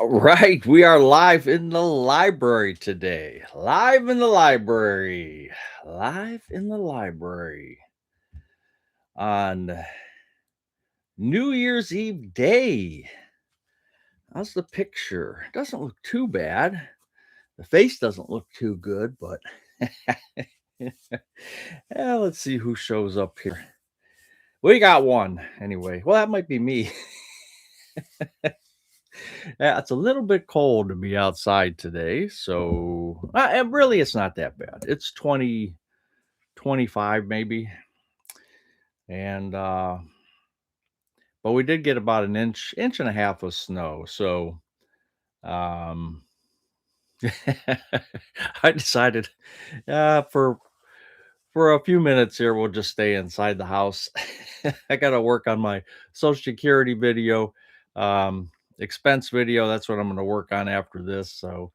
Right, we are live in the library today. Live in the library. Live in the library on New Year's Eve day. How's the picture? Doesn't look too bad. The face doesn't look too good, but yeah, let's see who shows up here. We got one anyway. Well, that might be me. Yeah, it's a little bit cold to be outside today, so and really it's not that bad. It's 25 maybe. And but we did get about an inch and a half of snow. So um I decided for a few minutes here we'll just stay inside the house. I got to work on my social security video, expense video. That's what I'm going to work on after this. So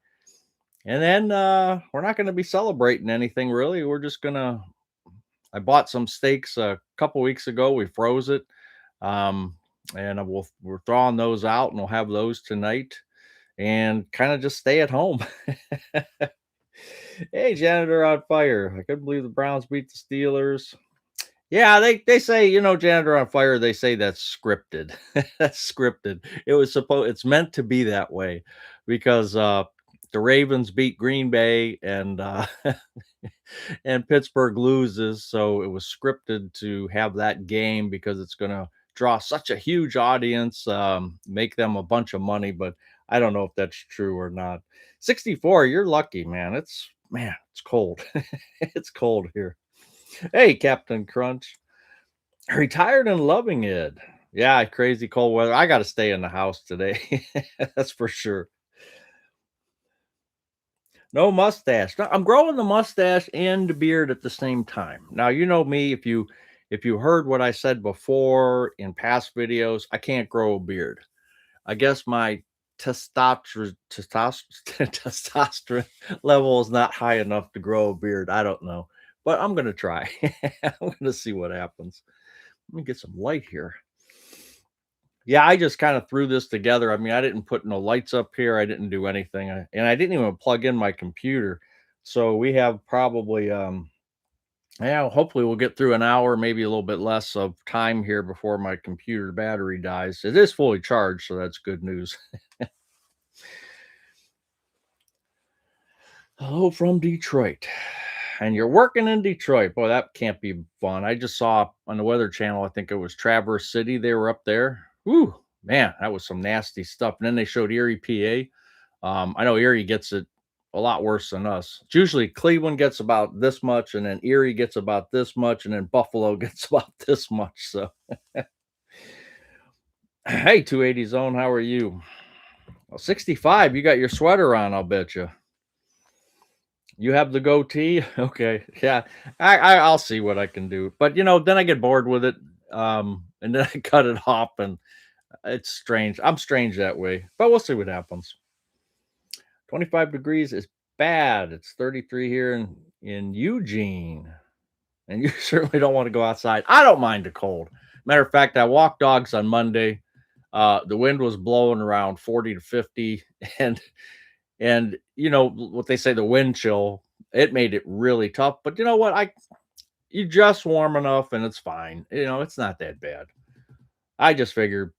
and then we're not going to be celebrating anything really. We're just going to I bought some steaks a couple weeks ago. We froze it. Um, and we're thawing those out, and we'll have those tonight, and kind of just stay at home. Hey, janitor on fire! I couldn't believe the Browns beat the Steelers. Yeah, they say janitor on fire. They say that's scripted. That's scripted. It's meant to be that way because the Ravens beat Green Bay and and Pittsburgh loses, so it was scripted to have that game because it's going to draw such a huge audience, make them a bunch of money. But I don't know if that's true or not. 64, you're lucky, man. It's cold. It's cold here. Hey, Captain Crunch, retired and loving it. Yeah, crazy cold weather. I got to stay in the house today. That's for sure. No mustache. No, I'm growing the mustache and the beard at the same time. Now, you know me, if you heard what I said before in past videos, I can't grow a beard. I guess my testosterone level is not high enough to grow a beard. I don't know. But I'm gonna try. I'm gonna see what happens. Let me get some light here. Yeah, I just kinda threw this together. I mean, I didn't put no lights up here, I didn't do anything, and I didn't even plug in my computer. So we have probably, yeah, hopefully we'll get through an hour, maybe a little bit less of time here before my computer battery dies. It is fully charged, so that's good news. Hello from Detroit. And you're working in Detroit. Boy, that can't be fun. I just saw on the Weather Channel, I think it was Traverse City. They were up there. Whew, man, that was some nasty stuff. And then they showed Erie, PA. I know Erie gets it a lot worse than us. It's usually Cleveland gets about this much, and then Erie gets about this much, and then Buffalo gets about this much. So, hey, 280 zone, how are you? Well, 65, you got your sweater on, I'll bet you. You have the goatee? Okay. Yeah. I'll see what I can do. But, then I get bored with it, and then I cut it off, and it's strange. I'm strange that way, but we'll see what happens. 25 degrees is bad. It's 33 here in Eugene, and you certainly don't wanna go outside. I don't mind the cold. Matter of fact, I walked dogs on Monday. The wind was blowing around 40 to 50, and what they say, the wind chill, it made it really tough. But you know what? I You just warm enough and it's fine. It's not that bad. I just figure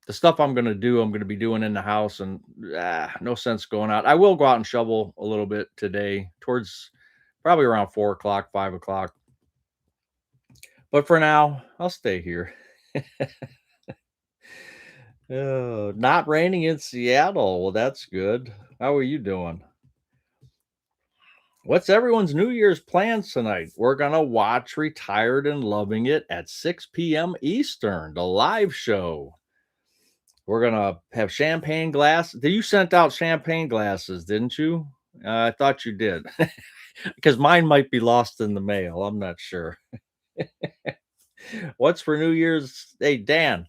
the stuff I'm gonna do, I'm gonna be doing in the house, and no sense going out. I will go out and shovel a little bit today, towards probably around 4 o'clock, 5 o'clock. But for now, I'll stay here. Oh, not raining in Seattle. Well, that's good. How are you doing? What's everyone's New Year's plans tonight? We're going to watch Retired and Loving It at 6 p.m. Eastern, the live show. We're going to have champagne glass. You sent out champagne glasses, didn't you? I thought you did. Because mine might be lost in the mail. I'm not sure. What's for New Year's? Hey, Dan,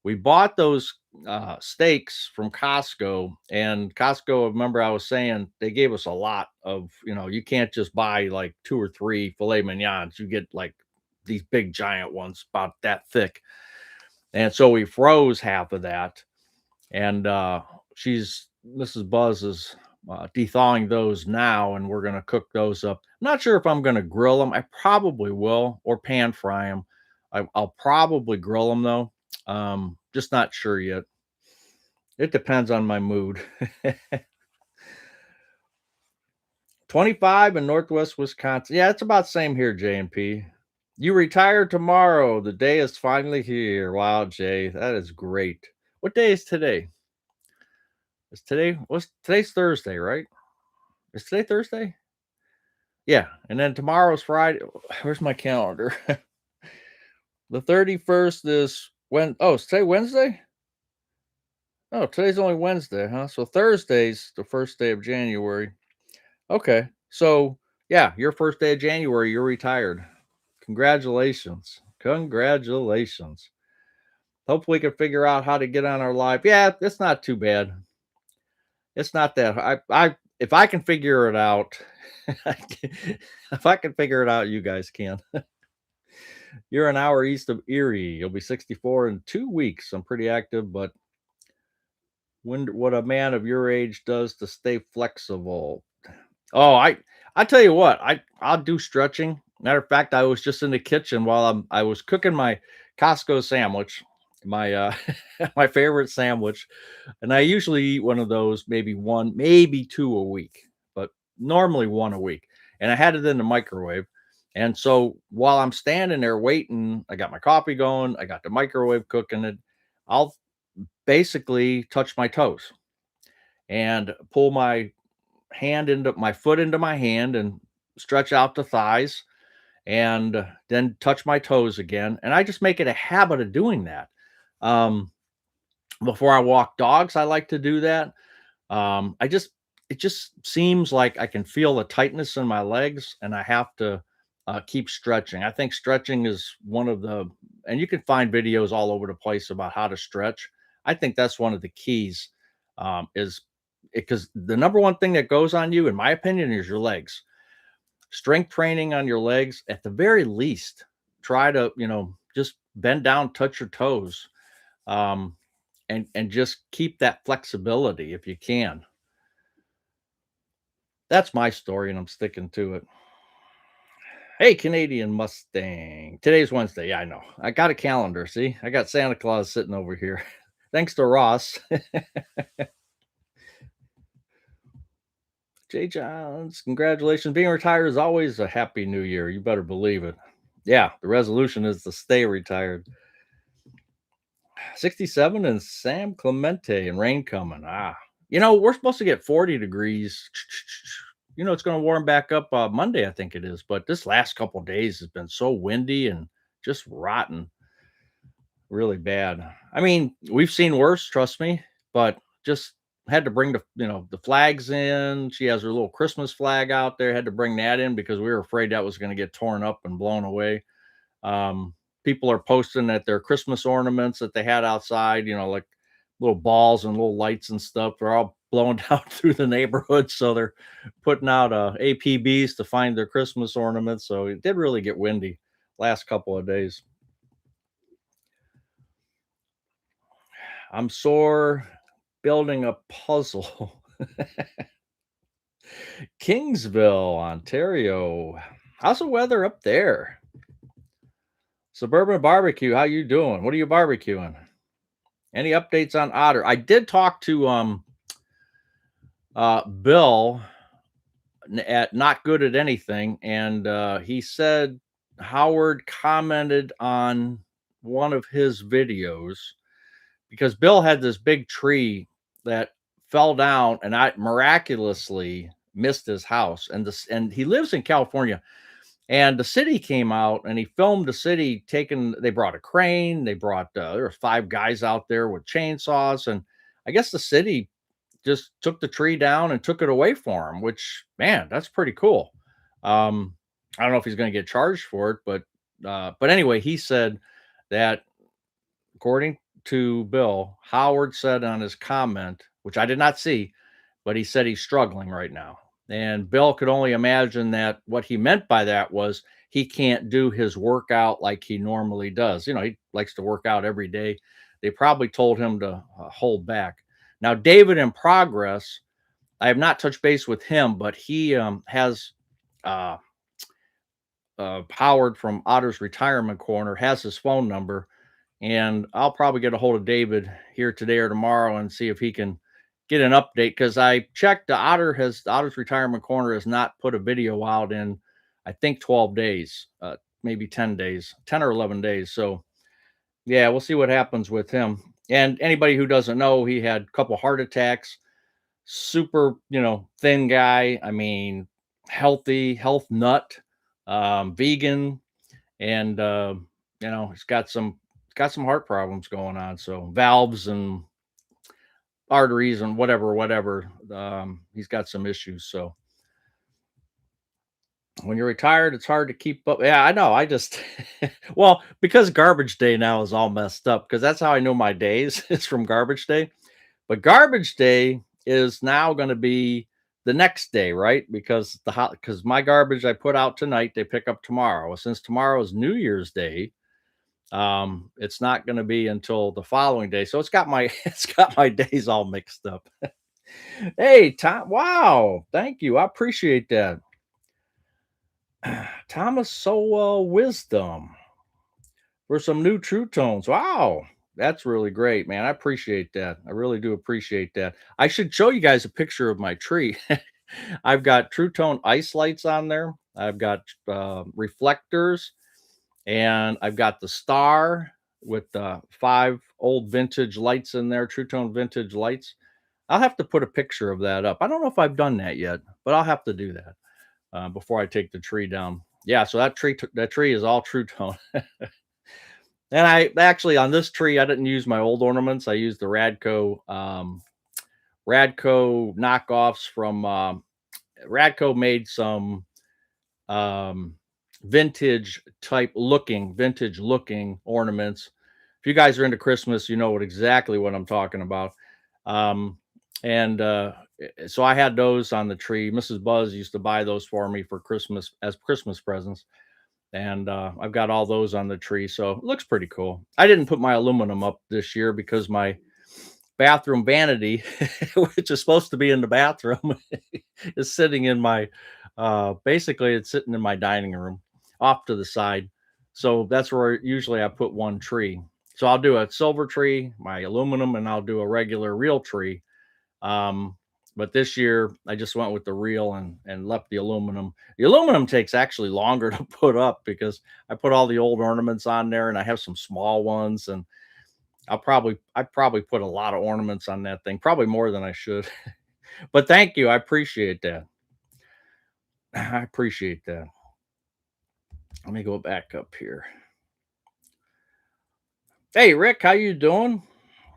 we bought those steaks from Costco, and Costco, remember I was saying they gave us a lot of, you can't just buy like two or three filet mignons. You get like these big giant ones about that thick. And so we froze half of that. And she's Mrs. Buzz is thawing those now, and we're gonna cook those up. Not sure if I'm gonna grill them. I probably will, or pan fry them. I'll probably grill them though. Just not sure yet. It depends on my mood. 25 in Northwest Wisconsin. Yeah, it's about same here, J&P. You retire tomorrow. The day is finally here. Wow, Jay, that is great. What day is today? Is today what's today's Thursday, right? Is today Thursday? Yeah, and then tomorrow's Friday. Where's my calendar? The 31st is when is today Wednesday? Oh, today's only Wednesday, huh? So Thursday's the first day of January. Okay. So yeah, your first day of January, you're retired. Congratulations. Congratulations. Hopefully we can figure out how to get on our live. Yeah, it's not too bad. It's not that I if I can figure it out, if I can figure it out, you guys can. You're an hour east of Erie. You'll be 64 in 2 weeks. I'm pretty active, but what a man of your age does to stay flexible. Oh, I tell you what, I'll do stretching. Matter of fact, I was just in the kitchen while I was cooking my Costco sandwich, my my favorite sandwich, and I usually eat one of those maybe one, maybe two a week, but normally one a week. And I had it in the microwave. And so while I'm standing there waiting, I got my coffee going, I got the microwave cooking it. I'll basically touch my toes and pull my foot into my hand and stretch out the thighs and then touch my toes again. And I just make it a habit of doing that. Um, Before I walk dogs, I like to do that. It just seems like I can feel the tightness in my legs, and I have to keep stretching. I think stretching is one of and you can find videos all over the place about how to stretch. I think that's one of the keys, is because the number one thing that goes on you, in my opinion, is your legs. Strength training on your legs, at the very least, try to, just bend down, touch your toes. Um, and just keep that flexibility if you can. That's my story, and I'm sticking to it. Hey, Canadian Mustang. Today's Wednesday. Yeah, I know. I got a calendar. See, I got Santa Claus sitting over here. Thanks to Ross. Jay Johns, congratulations. Being retired is always a happy new year. You better believe it. Yeah, the resolution is to stay retired. 67 and Sam Clemente and rain coming. We're supposed to get 40 degrees. It's going to warm back up Monday, I think it is. But this last couple days has been so windy and just rotten, really bad. I mean, we've seen worse, trust me, but just had to bring the flags in. She has her little Christmas flag out there. Had to bring that in because we were afraid that was going to get torn up and blown away. People are posting that their Christmas ornaments that they had outside, like little balls and little lights and stuff, are all blown down through the neighborhood. So they're putting out APBs to find their Christmas ornaments. So it did really get windy last couple of days. I'm sore building a puzzle. Kingsville, Ontario. How's the weather up there? Suburban Barbecue, how you doing? What are you barbecuing? Any updates on Otter? I did talk to Bill at Not Good at Anything, and he said Howard commented on one of his videos because Bill had this big tree that fell down and I miraculously missed his house, and he lives in California. And the city came out and he filmed the city they brought a crane, there were 5 guys out there with chainsaws. And I guess the city just took the tree down and took it away for him, which, man, that's pretty cool. I don't know if he's going to get charged for it, but anyway, he said that according to Bill, Howard said on his comment, which I did not see, but he said he's struggling right now. And Bill could only imagine that what he meant by that was he can't do his workout like he normally does. He likes to work out every day. They probably told him to hold back. Now, David in Progress, I have not touched base with him, but he has uh, Howard from Otter's Retirement Corner has his phone number, and I'll probably get a hold of David here today or tomorrow and see if he can get an update. Because I checked, Otter's Retirement Corner has not put a video out in I think 12 days, maybe 10 days, 10 or 11 days. So yeah, we'll see what happens with him. And anybody who doesn't know, he had a couple heart attacks. Super, thin guy. I mean, health nut, vegan, and he's got some heart problems going on. So valves and arteries and whatever. He's got some issues. So when you're retired, it's hard to keep up. Yeah, I know. I just, well, because garbage day now is all messed up because that's how I know my days. It's from garbage day. But garbage day is now going to be the next day, right? Because my garbage I put out tonight, they pick up tomorrow. Well, since tomorrow is New Year's Day, it's not going to be until the following day. So it's got my it's got my days all mixed up. Hey, Tom, wow, thank you. I appreciate that. Thomas Sowell Wisdom for some new True Tones. Wow. That's really great, man. I appreciate that. I really do appreciate that. I should show you guys a picture of my tree. I've got True Tone ice lights on there. I've got reflectors, and I've got the star with the 5 old vintage lights in there, True Tone vintage lights. I'll have to put a picture of that up. I don't know if I've done that yet, but I'll have to do that before I take the tree down. Yeah, so that tree is all True Tone. And I actually on this tree I didn't use my old ornaments. I used the Radco knockoffs from Radco made some um, vintage looking ornaments. If you guys are into Christmas, you know exactly what I'm talking about. And so I had those on the tree. Mrs. Buzz used to buy those for me for Christmas as Christmas presents, and I've got all those on the tree. So it looks pretty cool. I didn't put my aluminum up this year because my bathroom vanity, which is supposed to be in the bathroom, is sitting in my basically it's sitting in my dining room off to the side. So that's where usually I put one tree. So I'll do a silver tree, my aluminum, and I'll do a regular real tree. Um, but this year I just went with the real and left the aluminum. The aluminum takes actually longer to put up because I put all the old ornaments on there and I have some small ones, and I probably put a lot of ornaments on that thing, probably more than I should. But thank you. I appreciate that. I appreciate that. Let me go back up here. Hey Rick, how you doing?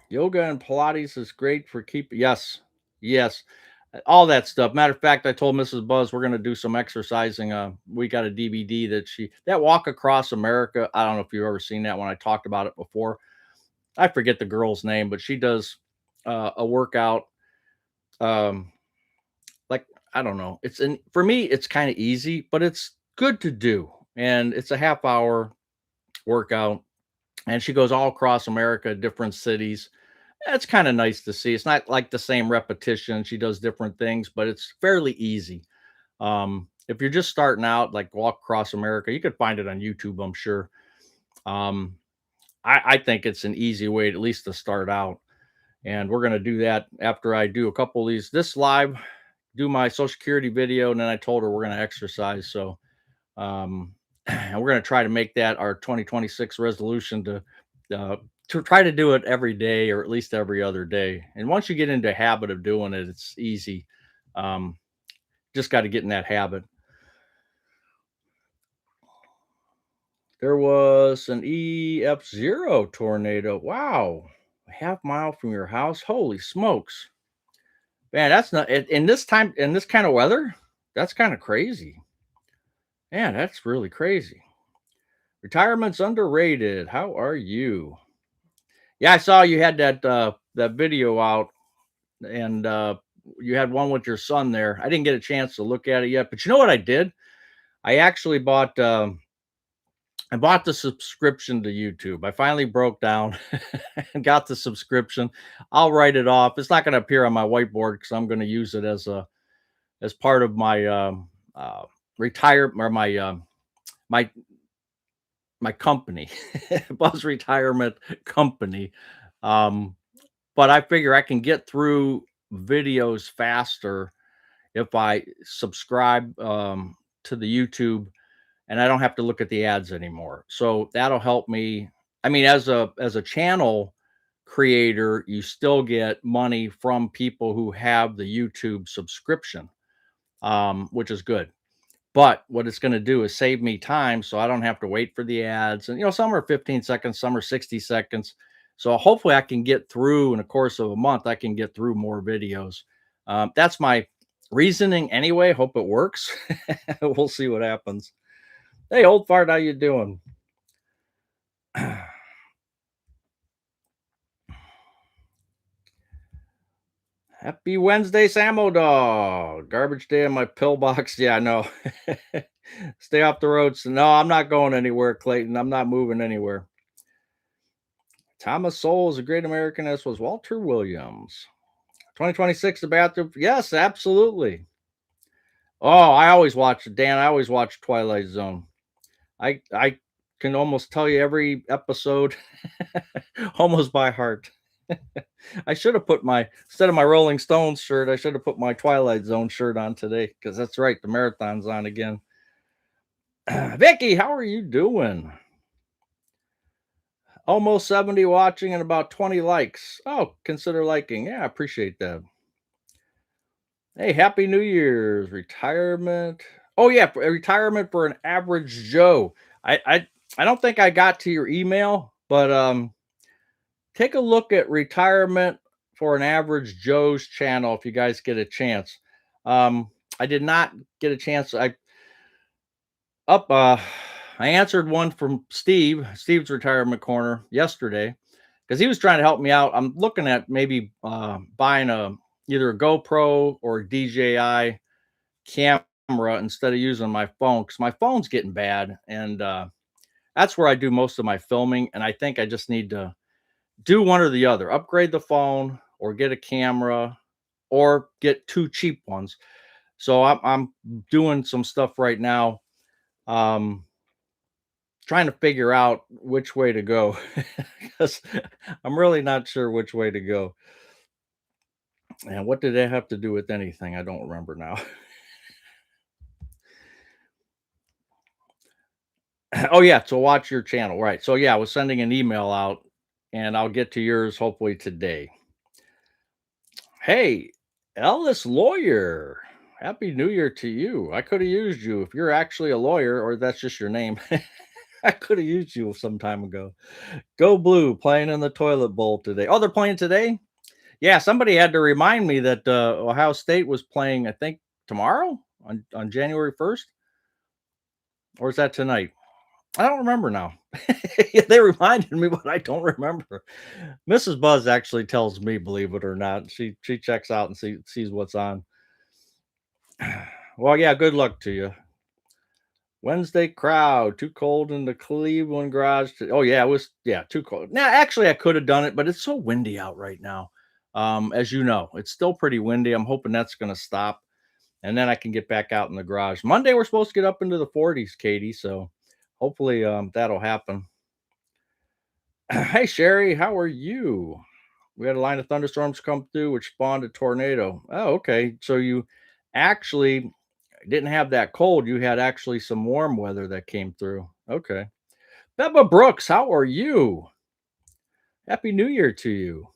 Yoga and Pilates is great for keep. Yes, yes, all that stuff. Matter of fact, I told Mrs. Buzz we're gonna do some exercising. We got a DVD that Walk Across America. I don't know if you've ever seen that one. I talked about it before. I forget the girl's name, but she does a workout. Um, like I don't know. For me, it's kind of easy, but it's good to do, and it's a half hour workout. And she goes all across America, different cities. It's kind of nice to see. It's not like the same repetition. She does different things, but it's fairly easy. If you're just starting out, like Walk Across America, you could find it on YouTube, I'm sure. Um, I think it's an easy way, at least to start out. And we're going to do that after I do a couple of these. This live, do my Social Security video, and then I told her we're going to exercise. So, and we're going to try to make that our 2026 resolution to try to do it every day or at least every other day. And once you get into a habit of doing it, it's easy. Um, just got to get in that habit. There was an EF0 tornado. Wow. A half mile from your house. Holy smokes. Man, that's not in this time, in this kind of weather. That's kind of crazy. Man, that's really crazy. Retirement's underrated. How are you? Yeah, I saw you had that video out, and you had one with your son there. I didn't get a chance to look at it yet, but you know what I did? I actually bought I bought the subscription to YouTube. I finally broke down and got the subscription. I'll write it off. It's not going to appear on my whiteboard because I'm going to use it as part of my retire or my my company, Buzz Retirement Company. Um, but I figure I can get through videos faster if I subscribe to the YouTube and I don't have to look at the ads anymore. So that'll help me. I mean, as a channel creator, you still get money from people who have the YouTube subscription, which is good. But what it's going to do is save me time so I don't have to wait for the ads. And some are 15 seconds, some are 60 seconds. So hopefully I can get through in the course of a month, I can get through more videos. That's my reasoning anyway. Hope it works. We'll see what happens. Hey, old fart, how you doing? Happy Wednesday, Samo Dog. Garbage day in my pillbox. Yeah, I know. Stay off the roads. No, I'm not going anywhere, Clayton. I'm not moving anywhere. Thomas Sowell is a great American, as was Walter Williams. 2026, the bathroom. Yes, absolutely. Oh, I always watch Dan. I always watch Twilight Zone. I can almost tell you every episode almost by heart. I should have put instead of my Rolling Stones shirt, I should have put my Twilight Zone shirt on today because that's right, the marathon's on again. Vicky, how are you doing? Almost 70 watching and about 20 likes. Oh, consider liking. Yeah, I appreciate that. Hey, happy New Year's. Retirement. Oh yeah, retirement for an average Joe. I don't think I got to your email, but take a look at retirement for an average Joe's channel if you guys get a chance. I did not get a chance. I answered one from Steve's retirement corner yesterday because he was trying to help me out. I'm looking at maybe buying either a GoPro or a DJI camera instead of using my phone because my phone's getting bad, and that's where I do most of my filming. And I think I just need to do one or the other: upgrade the phone or get a camera or get two cheap ones. So I'm doing some stuff right now. Trying to figure out which way to go because I'm really not sure which way to go. And what did that have to do with anything? I don't remember now. Oh yeah, so watch your channel, right? So yeah, I was sending an email out, and I'll get to yours hopefully today. Hey, Ellis Lawyer, happy New Year to you. I could have used you if you're actually a lawyer, or that's just your name. I could have used you some time ago. Go Blue playing in the toilet bowl today. Oh, they're playing today? Yeah, somebody had to remind me that Ohio State was playing, I think, tomorrow on January 1st, or is that tonight? I don't remember now. They reminded me, but I don't remember. Mrs. Buzz actually tells me, believe it or not. She checks out and sees what's on. Well, yeah, good luck to you. Wednesday crowd, too cold in the Cleveland garage. Oh yeah, it was too cold. Now, actually, I could have done it, but it's so windy out right now. As you know, it's still pretty windy. I'm hoping that's going to stop, and then I can get back out in the garage. Monday, we're supposed to get up into the 40s, Katie. So hopefully that'll happen. Hey, Sherry, how are you? We had a line of thunderstorms come through, which spawned a tornado. Oh, okay. So you actually didn't have that cold. You had actually some warm weather that came through. Okay. Beba Brooks, how are you? Happy New Year to you.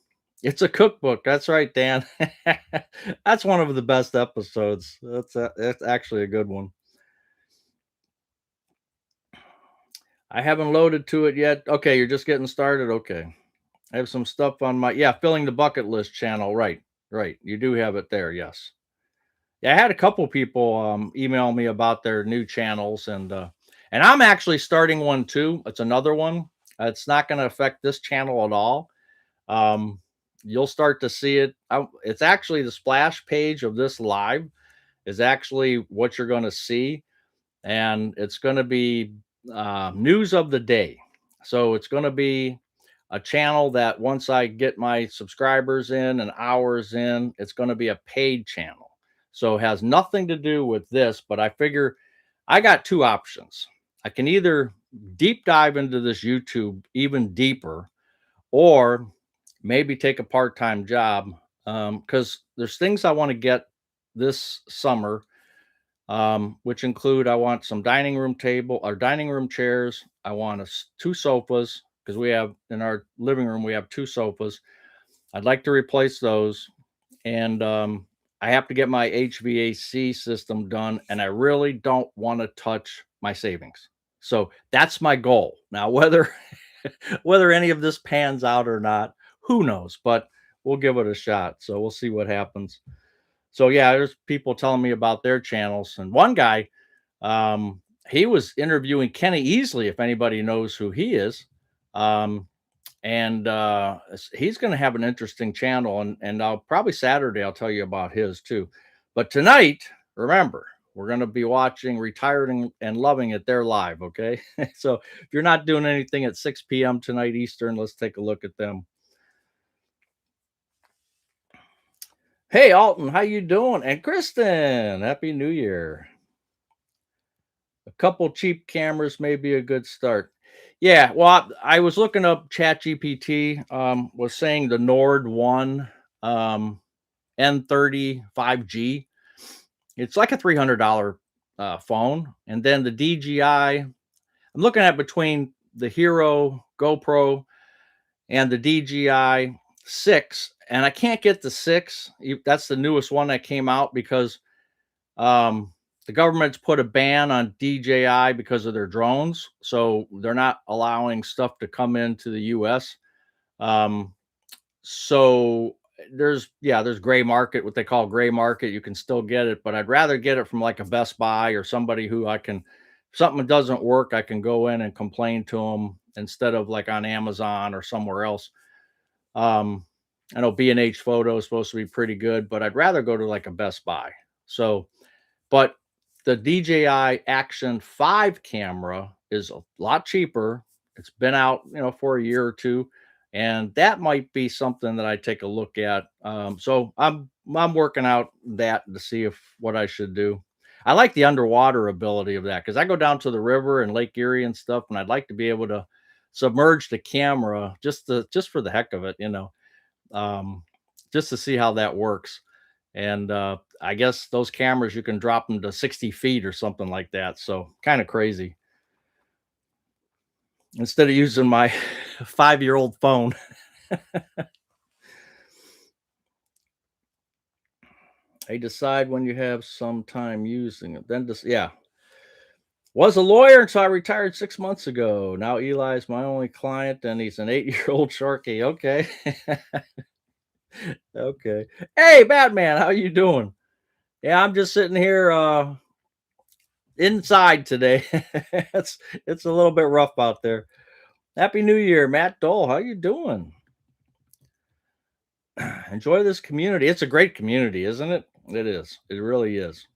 It's a cookbook. That's right, Dan. That's one of the best episodes. That's actually a good one. I haven't loaded to it yet. Okay, you're just getting started. Okay. I have some stuff on my filling the bucket list channel. Right. Right. You do have it there. Yes. Yeah, I had a couple people email me about their new channels, and I'm actually starting one too. It's another one. It's not going to affect this channel at all. Um, you'll start to see it. It's actually the splash page of this live is actually what you're going to see, and it's going to be news of the day. So it's going to be a channel that once I get my subscribers in and hours in, it's going to be a paid channel. So it has nothing to do with this, but I figure I got two options. I can either deep dive into this YouTube even deeper, or maybe take a part-time job, because there's things I want to get this summer, which include I want some dining room table or dining room chairs. I want two sofas because we have in our living room we have two sofas. I'd like to replace those, and I have to get my HVAC system done, and I really don't want to touch my savings. So that's my goal. Now, whether whether any of this pans out or not, who knows? But we'll give it a shot. So we'll see what happens. So yeah, there's people telling me about their channels, and one guy, he was interviewing Kenny Easley, if anybody knows who he is. Um, and he's going to have an interesting channel, and I'll probably Saturday I'll tell you about his too. But tonight, remember, we're going to be watching Retired and Loving It. They're live, okay? So if you're not doing anything at 6 p.m. tonight Eastern, let's take a look at them. Hey Alton, how you doing? And Kristen, happy New Year. A couple cheap cameras may be a good start. Yeah, well, I was looking up ChatGPT, was saying the Nord One N30 5G. It's like a $300 phone, and then the DJI. I'm looking at between the Hero GoPro and the DJI 6, and I can't get the 6. That's the newest one that came out because um, the government's put a ban on DJI because of their drones, so they're not allowing stuff to come into the U.S. Um, so there's gray market, what they call gray market. You can still get it, but I'd rather get it from like a Best Buy or somebody who I can. If something doesn't work, I can go in and complain to them instead of like on Amazon or somewhere else. Um, I know B&H Photo is supposed to be pretty good, but I'd rather go to like a Best Buy. So, but the DJI Action 5 camera is a lot cheaper. It's been out, for a year or two, and that might be something that I take a look at. So I'm working out that to see if what I should do. I like the underwater ability of that because I go down to the river and Lake Erie and stuff, and I'd like to be able to submerge the camera just for the heck of it, um, just to see how that works. And I guess those cameras you can drop them to 60 feet or something like that. So kind of crazy. Instead of using my 5-year-old phone. I decide when you have some time using it. Then just yeah. Was a lawyer until I retired 6 months ago. Now Eli is my only client, and he's an 8-year-old Sharky. Okay. Okay. Hey, Batman, how you doing? Yeah, I'm just sitting here inside today. it's a little bit rough out there. Happy New Year, Matt Dole. How you doing? Enjoy this community. It's a great community, isn't it? It is. It really is.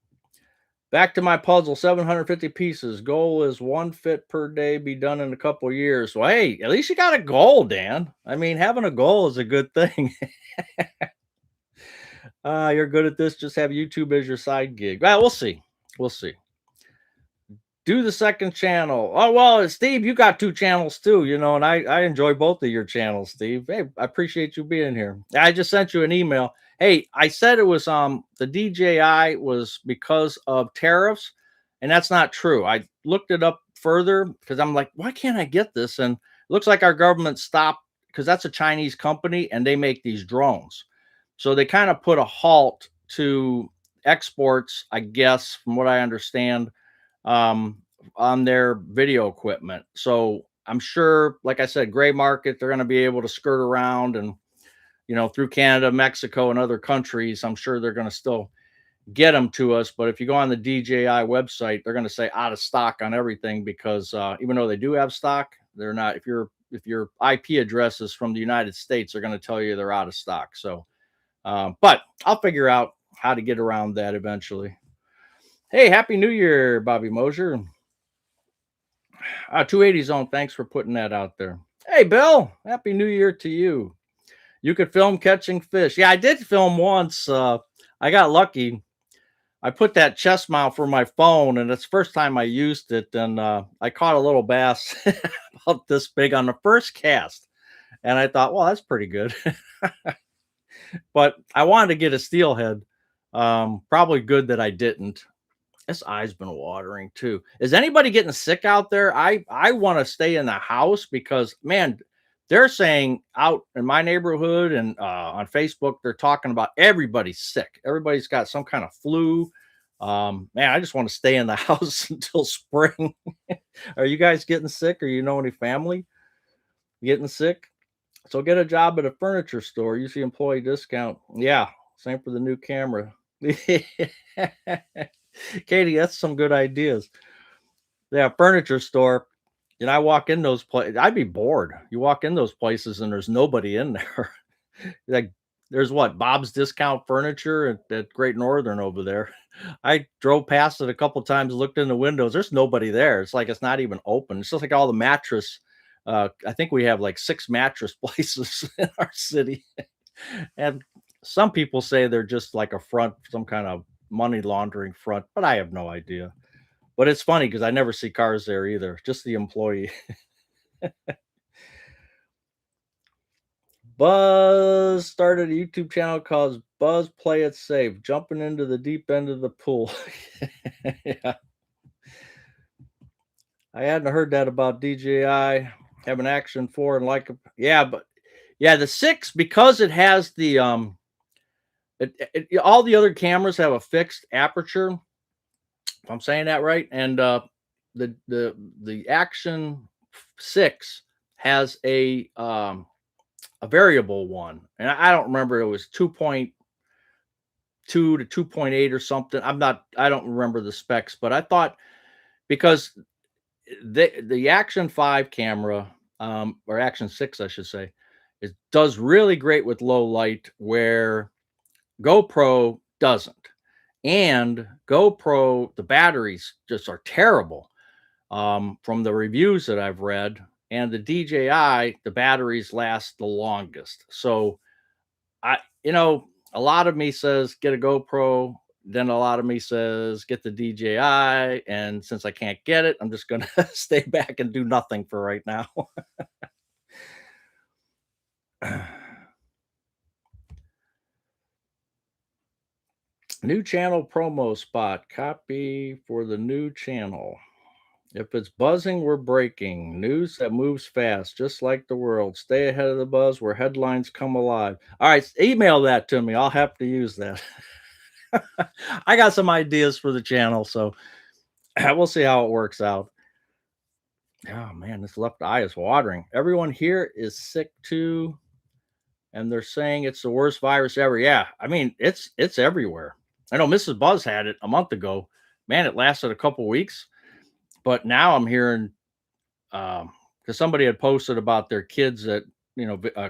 Back to my puzzle, 750 pieces. Goal is one fit per day, be done in a couple years. Well, hey, at least you got a goal, Dan. I mean, having a goal is a good thing. You're good at this. Just have YouTube as your side gig. Well, we'll see. We'll see. Do the second channel. Oh, well, Steve, you got two channels too, and I enjoy both of your channels, Steve. Hey, I appreciate you being here. I just sent you an email. Hey, I said it was the DJI was because of tariffs, and that's not true. I looked it up further because I'm like, why can't I get this? And it looks like our government stopped because that's a Chinese company and they make these drones. So they kind of put a halt to exports, I guess, from what I understand, um, on their video equipment. So I'm sure, like I said, gray market, they're going to be able to skirt around and, through Canada, Mexico, and other countries. I'm sure they're going to still get them to us. But if you go on the DJI website, they're going to say out of stock on everything because even though they do have stock, they're not. If your IP address is from the United States, they're going to tell you they're out of stock. So, but I'll figure out how to get around that eventually. Hey, happy New Year, Bobby Mosier. 280 Zone, thanks for putting that out there. Hey, Bill, Happy New Year to you. You could film catching fish. Yeah, I did film once. I got lucky. I put that chest mount for my phone, and it's the first time I used it. And I caught a little bass about this big on the first cast. And I thought, well, that's pretty good. But I wanted to get a steelhead. Probably good that I didn't. This eye's been watering too. Is anybody getting sick out there? I want to stay in the house because man, they're saying out in my neighborhood and on Facebook, they're talking about everybody's sick. Everybody's got some kind of flu. Man, I just want to stay in the house until spring. Are you guys getting sick? Or you know any family getting sick? So get a job at a furniture store. Use the employee discount. Yeah, same for the new camera. Katie, that's some good ideas. Yeah, furniture store. And I walk in those places, I'd be bored. You walk in those places and there's nobody in there. Like there's what Bob's Discount Furniture at Great Northern over there. I drove past it a couple times, looked in the windows. There's nobody there. It's like it's not even open. It's just like all the mattress. I think we have like 6 mattress places in our city, and some people say they're just like a front, some kind of money laundering front, but I have no idea. But it's funny because I never see cars there either, just the employee. Buzz started a YouTube channel called Buzz Play It Safe, jumping into the deep end of the pool. Yeah, I hadn't heard that about DJI. Have an Action 4 and like a yeah, but yeah, the 6 because it has the all the other cameras have a fixed aperture. If I'm saying that right, and the Action 6 has a variable one, and I don't remember, it was 2.2 to 2.8 or something. I don't remember the specs, but I thought because the Action 5 camera, or Action 6, I should say, it does really great with low light where GoPro doesn't. And GoPro, the batteries just are terrible. From the reviews that I've read, and the DJI, the batteries last the longest. So a lot of me says get a GoPro. Then a lot of me says get the DJI. And since I can't get it, I'm just going to stay back and do nothing for right now. New channel promo spot. Copy for the new channel. If it's buzzing, we're breaking. News that moves fast, just like the world. Stay ahead of the buzz where headlines come alive. All right, email that to me. I'll have to use that. I got some ideas for the channel, so we'll see how it works out. Oh man, this left eye is watering. Everyone here is sick too, and they're saying it's the worst virus ever. Yeah, I mean it's everywhere. I know Mrs. Buzz had it a month ago. Man, it lasted a couple weeks, but now I'm hearing because somebody had posted about their kids at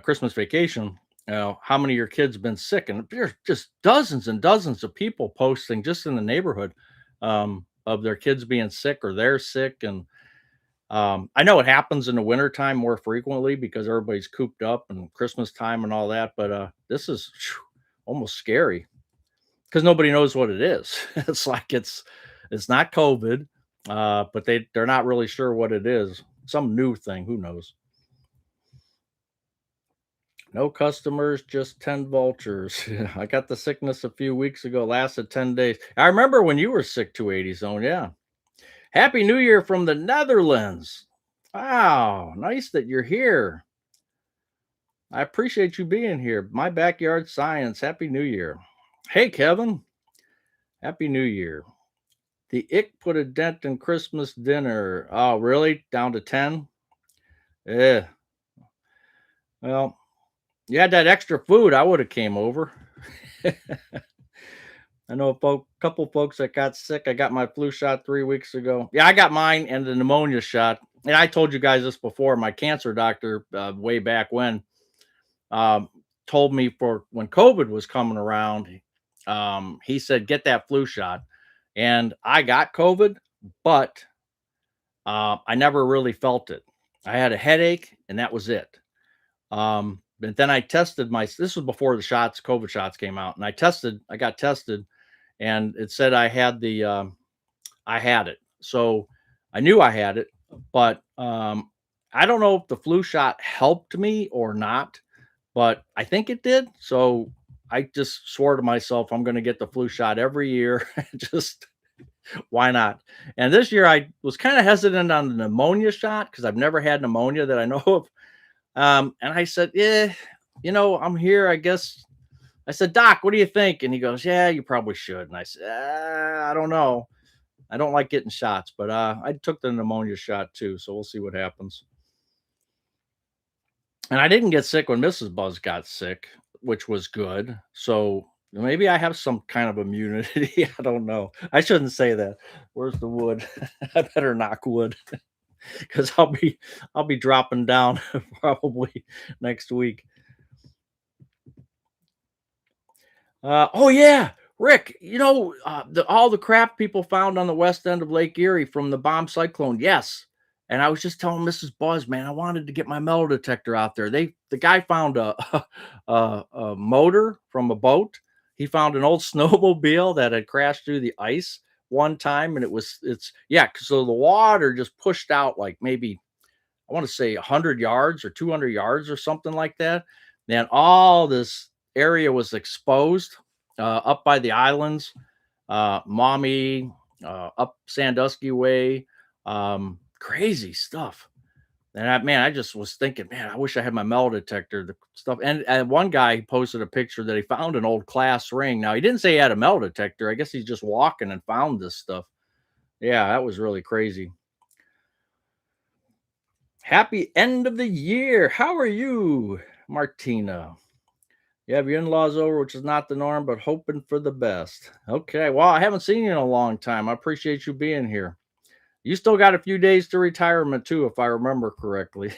Christmas vacation. How many of your kids been sick? And there's just dozens and dozens of people posting just in the neighborhood of their kids being sick or they're sick. And I know it happens in the wintertime more frequently because everybody's cooped up and Christmas time and all that. But this is almost scary because nobody knows what it is. It's like it's not COVID, but they're not really sure what it is. Some new thing, who knows? No customers, just 10 vultures. I got the sickness a few weeks ago, lasted 10 days. I remember when you were sick, 280 Zone. Yeah. Happy New Year from the Netherlands. Wow. Nice that you're here. I appreciate you being here. My backyard science. Happy New Year. Hey, Kevin. Happy New Year. The ick put a dent in Christmas dinner. Oh, really? Down to 10? Yeah. Well, you had that extra food, I would have came over. I know a couple folks that got sick. I got my flu shot 3 weeks ago. Yeah, I got mine and the pneumonia shot. And I told you guys this before. My cancer doctor, way back when, um, told me for when COVID was coming around, he said get that flu shot. And I got COVID, but I never really felt it. I had a headache, and that was it. But then I tested my this was before the shots, COVID shots came out, and I got tested, and it said I had it. So I knew I had it, but I don't know if the flu shot helped me or not, but I think it did. So I just swore to myself I'm going to get the flu shot every year. Just why not? And this year I was kind of hesitant on the pneumonia shot because I've never had pneumonia that I know of. And I said, yeah, I'm here. I guess I said, Doc, what do you think? And he goes, yeah, you probably should. And I said, I don't know. I don't like getting shots, but I took the pneumonia shot too, so we'll see what happens. And I didn't get sick when Mrs. Buzz got sick, which was good. So maybe I have some kind of immunity. I don't know. I shouldn't say that. Where's the wood? I better knock wood because I'll be dropping down probably next week. Oh yeah, Rick. All the crap people found on the west end of Lake Erie from the bomb cyclone. Yes, and I was just telling Mrs. Buzz, man, I wanted to get my metal detector out there. The guy found a a motor from a boat. He found an old snowmobile that had crashed through the ice one time, and it's yeah. So the water just pushed out like maybe I want to say 100 yards or 200 yards or something like that. Then all this area was exposed up by the islands, Maumee, up Sandusky Way, crazy stuff. And I just was thinking, man, I wish I had my metal detector, the stuff. And one guy posted a picture that he found an old class ring. Now he didn't say he had a metal detector. I guess he's just walking and found this stuff. Yeah, that was really crazy. Happy end of the year. How are you, Martina? You have your in-laws over, which is not the norm, but hoping for the best. Okay. Well, I haven't seen you in a long time. I appreciate you being here. You still got a few days to retirement too, if I remember correctly.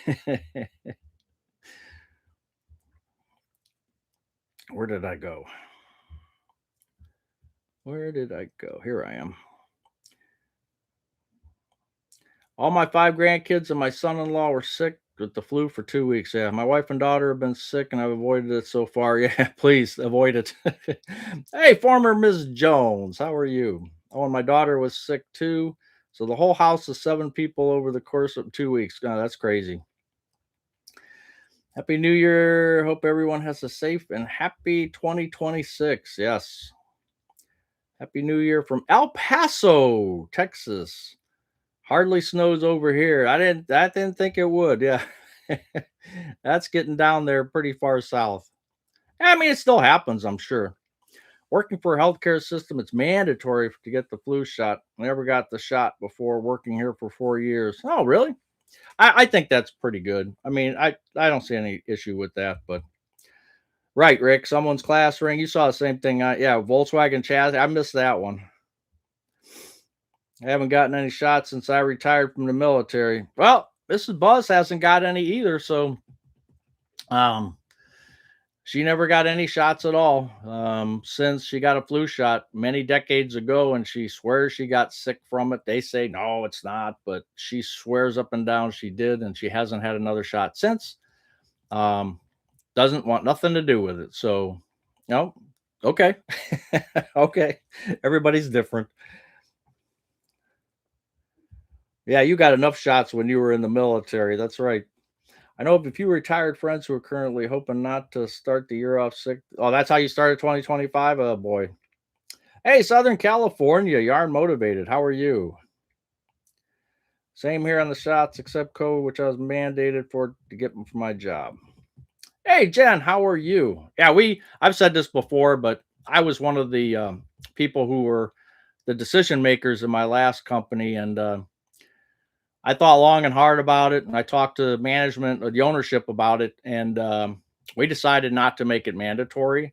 Where did I go? Where did I go? Here I am. All my 5 grandkids and my son-in-law were sick with the flu for 2 weeks. Yeah, my wife and daughter have been sick, and I've avoided it so far. Yeah, please avoid it. Hey, former Ms. Jones, how are you? Oh, and my daughter was sick too. So the whole house is 7 people over the course of 2 weeks. Oh, that's crazy. Happy New Year. Hope everyone has a safe and happy 2026. Yes. Happy New Year from El Paso, Texas. Hardly snows over here. I didn't think it would. Yeah. That's getting down there pretty far south. I mean, it still happens, I'm sure. Working for a healthcare system, it's mandatory to get the flu shot. I never got the shot before working here for 4 years. Oh, really? I think that's pretty good. I mean, I don't see any issue with that, but right, Rick, someone's class ring. You saw the same thing. Yeah, Volkswagen chassis. I missed that one. I haven't gotten any shots since I retired from the military. Well, Mrs. Buzz hasn't got any either, so um she never got any shots at all since she got a flu shot many decades ago, and she swears she got sick from it. They say no, it's not, but she swears up and down she did, and she hasn't had another shot since. Um, doesn't want nothing to do with it. So, no, okay, okay. Everybody's different. Yeah, you got enough shots when you were in the military. That's right. I know of a few retired friends who are currently hoping not to start the year off sick. Oh, that's how you started 2025? Oh boy. Hey, Southern California, yarn motivated. How are you? Same here on the shots, except COVID, which I was mandated for to get for my job. Hey, Jen, how are you? Yeah, I've said this before, but I was one of the people who were the decision makers in my last company, and I thought long and hard about it, and I talked to management or the ownership about it, and we decided not to make it mandatory.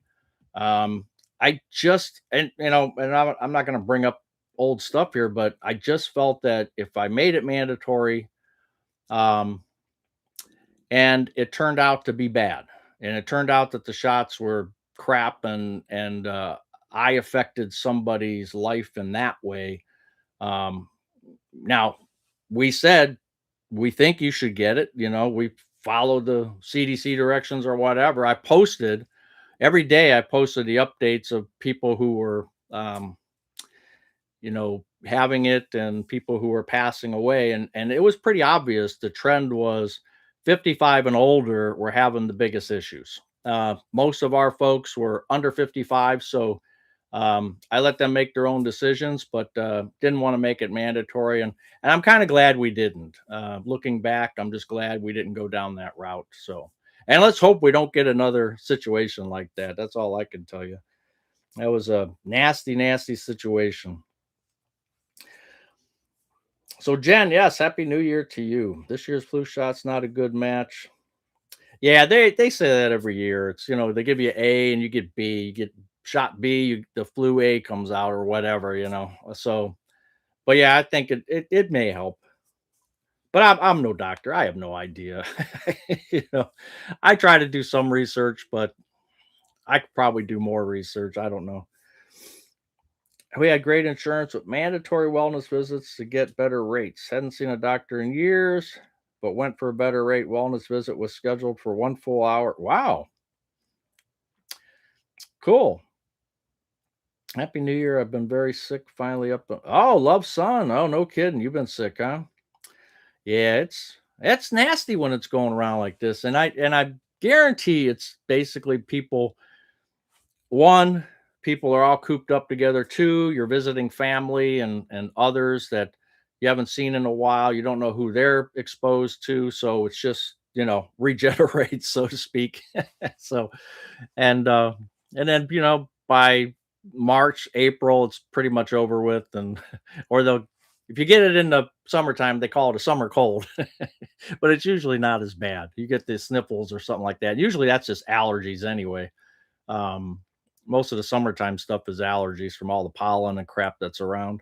I just, and and I'm not going to bring up old stuff here, but I just felt that if I made it mandatory, um, and it turned out to be bad, and it turned out that the shots were crap, and I affected somebody's life in that way. Um, Now we said, we think you should get it. We followed the CDC directions or whatever. I posted every day, I posted the updates of people who were, having it and people who were passing away. And it was pretty obvious the trend was 55 and older were having the biggest issues. Most of our folks were under 55. So I let them make their own decisions, but didn't want to make it mandatory. And I'm kind of glad we didn't. Looking back, I'm just glad we didn't go down that route. So, and let's hope we don't get another situation like that. That's all I can tell you. That was a nasty, nasty situation. So, Jen, yes, happy New Year to you. This year's flu shot's not a good match. Yeah, they say that every year. It's they give you A and you get B. You get shot B, the flu A comes out or whatever. So, but yeah, I think it may help. But I'm no doctor. I have no idea. you know, I try to do some research, but I could probably do more research. I don't know. We had great insurance with mandatory wellness visits to get better rates. Hadn't seen a doctor in years, but went for a better rate. Wellness visit was scheduled for 1 full hour. Wow. Cool. Happy New Year. I've been very sick. Finally up. Oh, love son. Oh, no kidding. You've been sick, huh? Yeah, it's nasty when it's going around like this. And I guarantee it's basically people. One, people are all cooped up together. Two, you're visiting family and others that you haven't seen in a while. You don't know who they're exposed to. So it's just, regenerates, so to speak. So and then by March, April, it's pretty much over with. And or they'll if you get it in the summertime, they call it a summer cold, but it's usually not as bad. You get the sniffles or something like that. Usually that's just allergies anyway. Um, Most of the summertime stuff is allergies from all the pollen and crap that's around.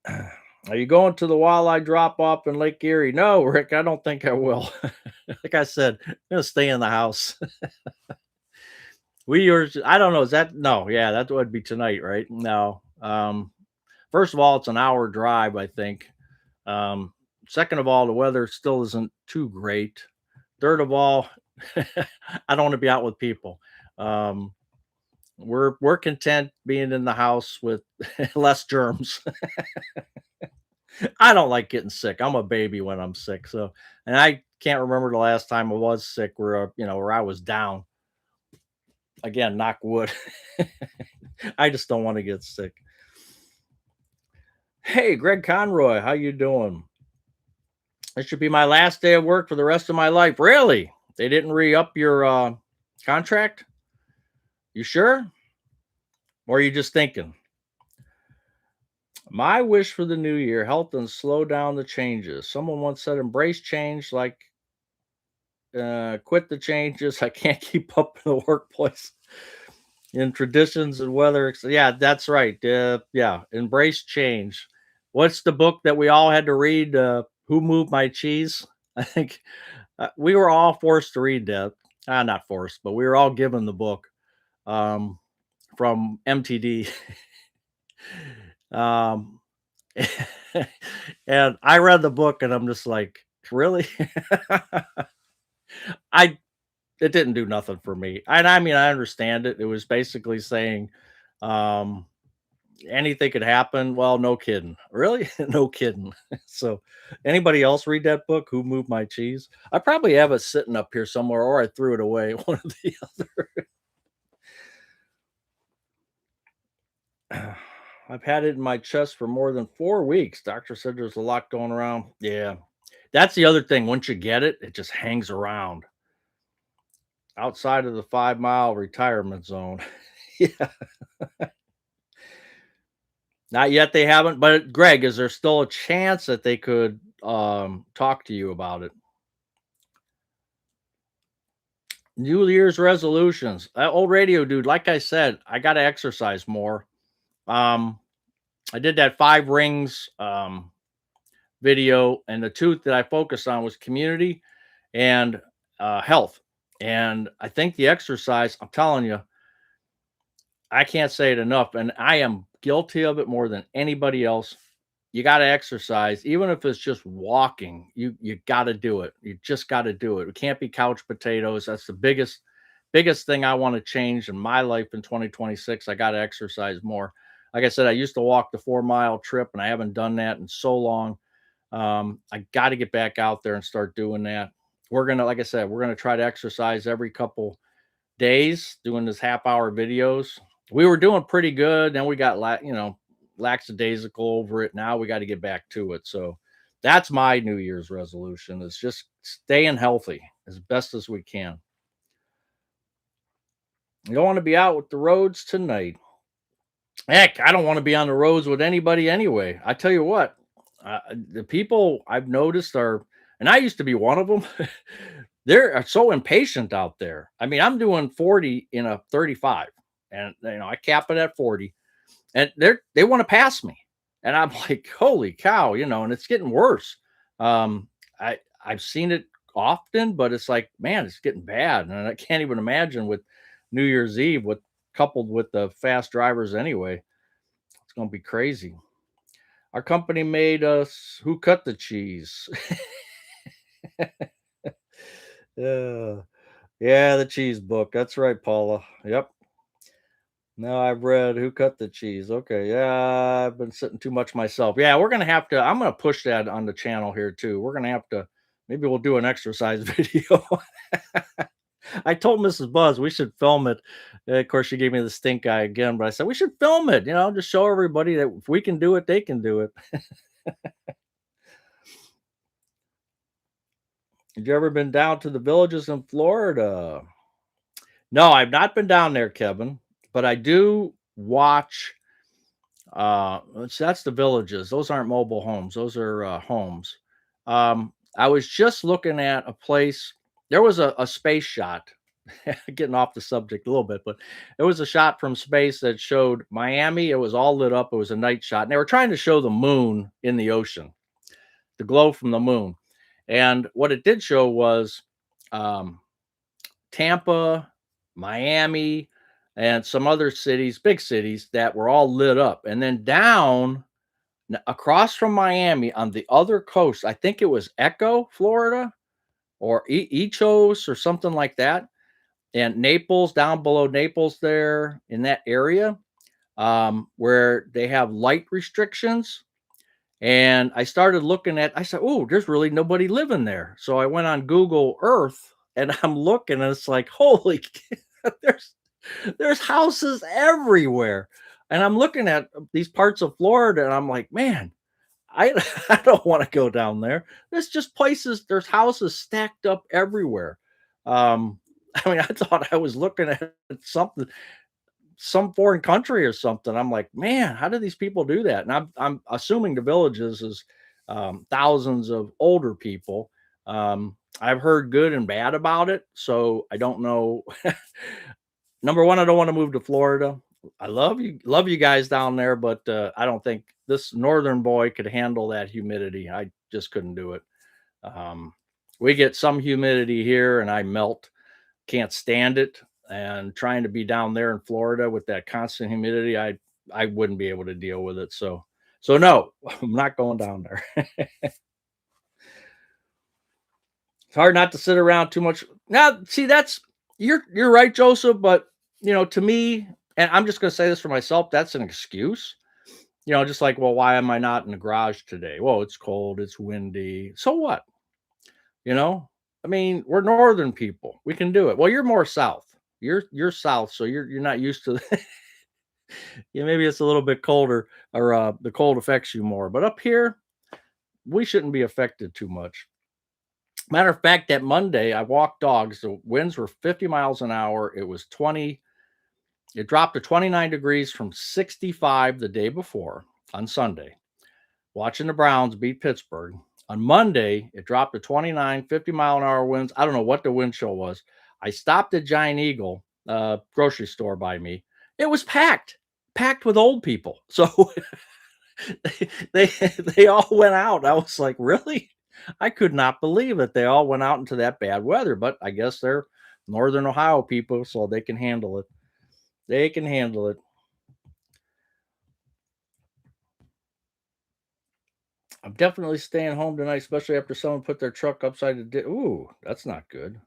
Are you going to the walleye drop off in Lake Erie? No, Rick, I don't think I will. Like I said, I'm gonna stay in the house. I don't know. Is that no? Yeah, that would be tonight, right? No. First of all, it's an hour drive, I think. Um, Second of all, the weather still isn't too great. Third of all, I don't want to be out with people. Um, we're content being in the house with less germs. I don't like getting sick. I'm a baby when I'm sick. So, and I can't remember the last time I was sick where I was down. Again, knock wood. I just don't want to get sick. Hey, Greg Conroy, how you doing? This should be my last day of work for the rest of my life. Really? They didn't re-up your contract? You sure? Or are you just thinking? My wish for the new year, health and slow down the changes. Someone once said, embrace change like quit the changes. I can't keep up in the workplace in traditions and weather. Yeah, that's right. Yeah, embrace change. What's the book that we all had to read? Who Moved My Cheese? I think we were all forced to read that. Not forced, but we were all given the book um, from MTD. um, and I read the book, and I'm just like, really? I It didn't do nothing for me. And I mean, I understand it. It was basically saying, um, anything could happen. Well, no kidding. Really? No kidding. So, anybody else read that book? Who Moved My Cheese? I probably have it sitting up here somewhere, or I threw it away. One or the other. I've had it in my chest for more than 4 weeks. Doctor said there's a lot going around. Yeah. That's the other thing. Once you get it, it just hangs around outside of the 5 mile retirement zone. Yeah. Not yet, they haven't. But Greg, is there still a chance that they could talk to you about it? New Year's resolutions. Old radio dude, like I said, I got to exercise more. Um, I did that 5 rings video, and the two that I focused on was community and health. And I think the exercise, I'm telling you, I can't say it enough, and I am guilty of it more than anybody else. you got to exercise, even if it's just walking. You got to do it. You just got to do it. It can't be couch potatoes. That's the biggest thing I want to change in my life in 2026. I got to exercise more. Like I said, I used to walk the 4 mile trip, and I haven't done that in so long. I got to get back out there and start doing that. We're gonna, like I said, we're gonna try to exercise every couple days, doing this half hour videos. We were doing pretty good, then we got lackadaisical over it. Now we got to get back to it. So that's my New Year's resolution, is just staying healthy as best as we can. You don't want to be out with the roads tonight. Heck, I don't want to be on the roads with anybody anyway. I tell you what, the people I've noticed are, and I used to be one of them, they're so impatient out there. I mean, I'm doing 40 in a 35, and I cap it at 40, and they want to pass me, and I'm like, holy cow, and it's getting worse. I've seen it often, but it's like, man, it's getting bad, and I can't even imagine with New Year's Eve, with coupled with the fast drivers anyway. It's gonna be crazy. Our company made us Who Cut the Cheese. Yeah. Yeah, the cheese book. That's right, Paula. Yep. Now I've read Who Cut the Cheese. Okay. Yeah, I've been sitting too much myself. Yeah, we're gonna have to. I'm gonna push that on the channel here too. We're gonna have to. Maybe we'll do an exercise video. I told Mrs. Buzz we should film it. Of course, she gave me the stink eye again, but I said we should film it. Just show everybody that if we can do it, they can do it. Have you ever been down to the villages in Florida? No, I've not been down there, Kevin, but I do watch. That's the villages. Those aren't mobile homes. Those are homes. I was just looking at a place. There was a space shot. Getting off the subject a little bit, but it was a shot from space that showed Miami. It was all lit up. It was a night shot, and they were trying to show the moon in the ocean, the glow from the moon. And what it did show was um, Tampa, Miami, and some other cities, big cities that were all lit up. And then down across from Miami on the other coast, I think it was Echo, Florida, or Ichos or something like that. And Naples, down below Naples, there in that area, where they have light restrictions. And I started looking I said, oh, there's really nobody living there. So I went on Google Earth and I'm looking, and it's like, holy, there's there's houses everywhere. And I'm looking at these parts of Florida and I'm like, man, I I don't want to go down there. There's just places, there's houses stacked up everywhere. Um, I mean, I thought I was looking at something, some foreign country or something. I'm like, man, how do these people do that? And I'm assuming the villages is thousands of older people. I've heard good and bad about it, so I don't know. Number one, I don't want to move to Florida. I love you guys down there, but I don't think this northern boy could handle that humidity. I just couldn't do it. Um, we get some humidity here, and I melt. Can't stand it. And trying to be down there in Florida with that constant humidity, I wouldn't be able to deal with it. So no, I'm not going down there. It's hard not to sit around too much. Now, see, that's you're right, Joseph. But to me, and I'm just going to say this for myself, that's an excuse. Just like, well, why am I not in the garage today? Well, it's cold, it's windy. So what? You know, I mean, we're northern people. We can do it. Well, you're more south. You're south, so you're not used to. Yeah, maybe it's a little bit colder, or the cold affects you more. But up here, we shouldn't be affected too much. Matter of fact, that Monday I walked dogs. The winds were 50 miles an hour. It was 20. It dropped to 29 degrees from 65 the day before on Sunday. Watching the Browns beat Pittsburgh. On Monday, it dropped to 29, 50-mile-an-hour winds. I don't know what the wind chill was. I stopped at Giant Eagle grocery store by me. It was packed with old people. So they all went out. I was like, really? I could not believe that they all went out into that bad weather. But I guess they're Northern Ohio people, so they can handle it. They can handle it. I'm definitely staying home tonight, especially after someone put their truck upside the ooh, that's not good.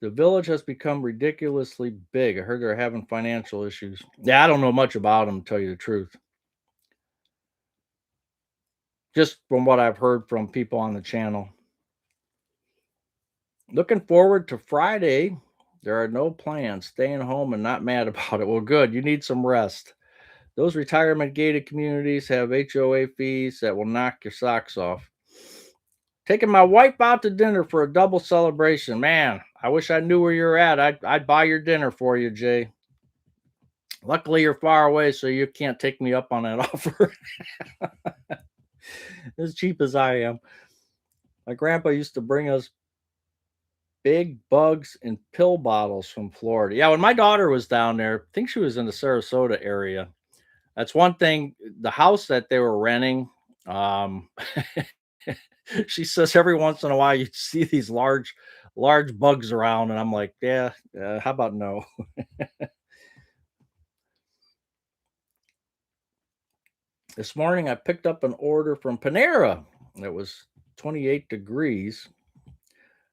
The village has become ridiculously big. I heard they're having financial issues. Yeah, I don't know much about them, to tell you the truth. Just from what I've heard from people on the channel. Looking forward to Friday. There are no plans. Staying home and not mad about it. Well, good. You need some rest. Those retirement gated communities have HOA fees that will knock your socks off. Taking my wife out to dinner for a double celebration. Man, I wish I knew where you're at. I'd buy your dinner for you, Jay. Luckily, you're far away, so you can't take me up on that offer. As cheap as I am. My grandpa used to bring us big bugs and pill bottles from Florida. Yeah, when my daughter was down there, I think she was in the Sarasota area. That's one thing. The house that they were renting, um, she says every once in a while you see these large bugs around, and I'm like, yeah, how about no? This morning I picked up an order from Panera. It was 28 degrees.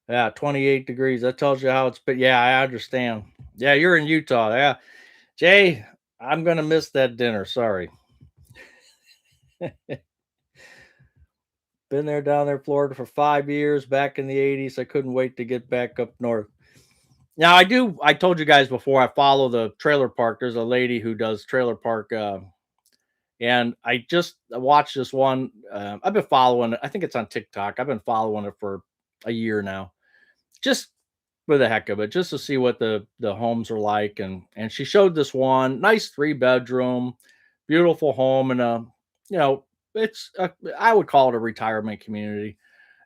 Yeah, 28 degrees. That tells you how it's been. Yeah, I understand. Yeah, you're in Utah. Yeah. Jay, I'm gonna miss that dinner. Sorry. Been there down there, Florida for 5 years back in the 80s. I couldn't wait to get back up north. Now I do. I told you guys before. I follow the trailer park. There's a lady who does trailer park, and I just watched this one. I've been following it. I think it's on TikTok. I've been following it for a year now, just for the heck of it, just to see what the homes are like. And she showed this one nice 3 bedroom, beautiful home, and you know, it's I would call it a retirement community,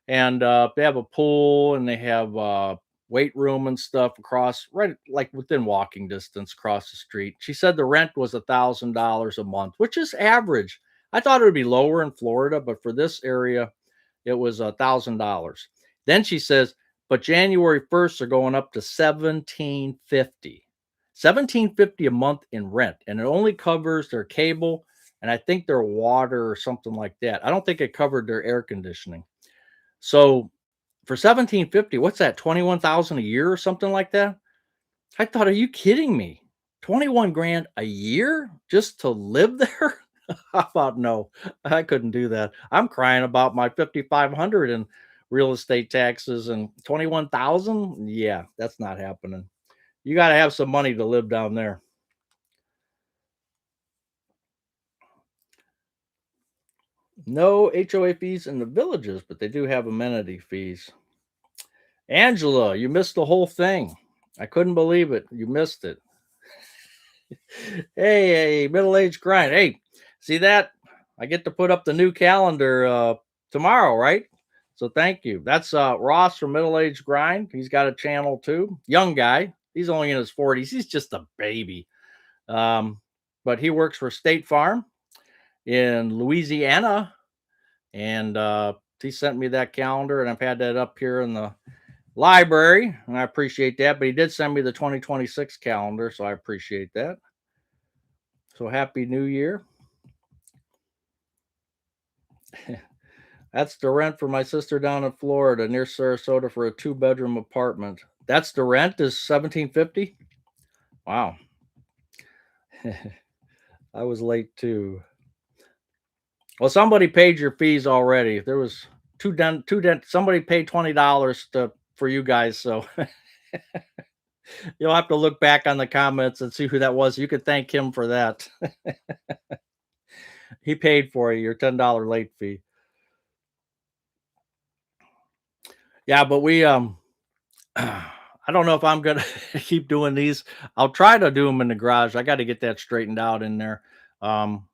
and they have a pool and they have weight room and stuff across right like within walking distance across the street. She said the rent was $1,000 a month, which is average. I thought it would be lower in Florida, but for this area, it was $1,000. Then she says, but January 1st are going up to 1750 a month in rent, and it only covers their cable and I think their water or something like that. I don't think it covered their air conditioning. So for 1750, what's that? 21,000 a year or something like that? I thought, are you kidding me? 21 grand a year just to live there? How about no? I couldn't do that. I'm crying about my 5,500 in real estate taxes and 21,000. Yeah, that's not happening. You got to have some money to live down there. No HOA fees in the villages, but they do have amenity fees. Angela, you missed the whole thing. I couldn't believe it. You missed it. Hey, middle-aged grind. Hey, see that? I get to put up the new calendar tomorrow, right? So thank you. That's Ross from Middle Age Grind. He's got a channel too. Young guy. He's only in his 40s. He's just a baby. Um, but he works for State Farm in Louisiana. And he sent me that calendar, and I've had that up here in the library, and I appreciate that. But he did send me the 2026 calendar, so I appreciate that. So happy New Year. That's the rent for my sister down in Florida near Sarasota for a 2 bedroom apartment. That's the rent is 1750. Wow. I was late too. Well, somebody paid your fees already. There was somebody paid $20 to for you guys, so you'll have to look back on the comments and see who that was. You could thank him for that. He paid for you, your $10 late fee. Yeah, but we I don't know if I'm gonna keep doing these. I'll try to do them in the garage. I got to get that straightened out in there. Um,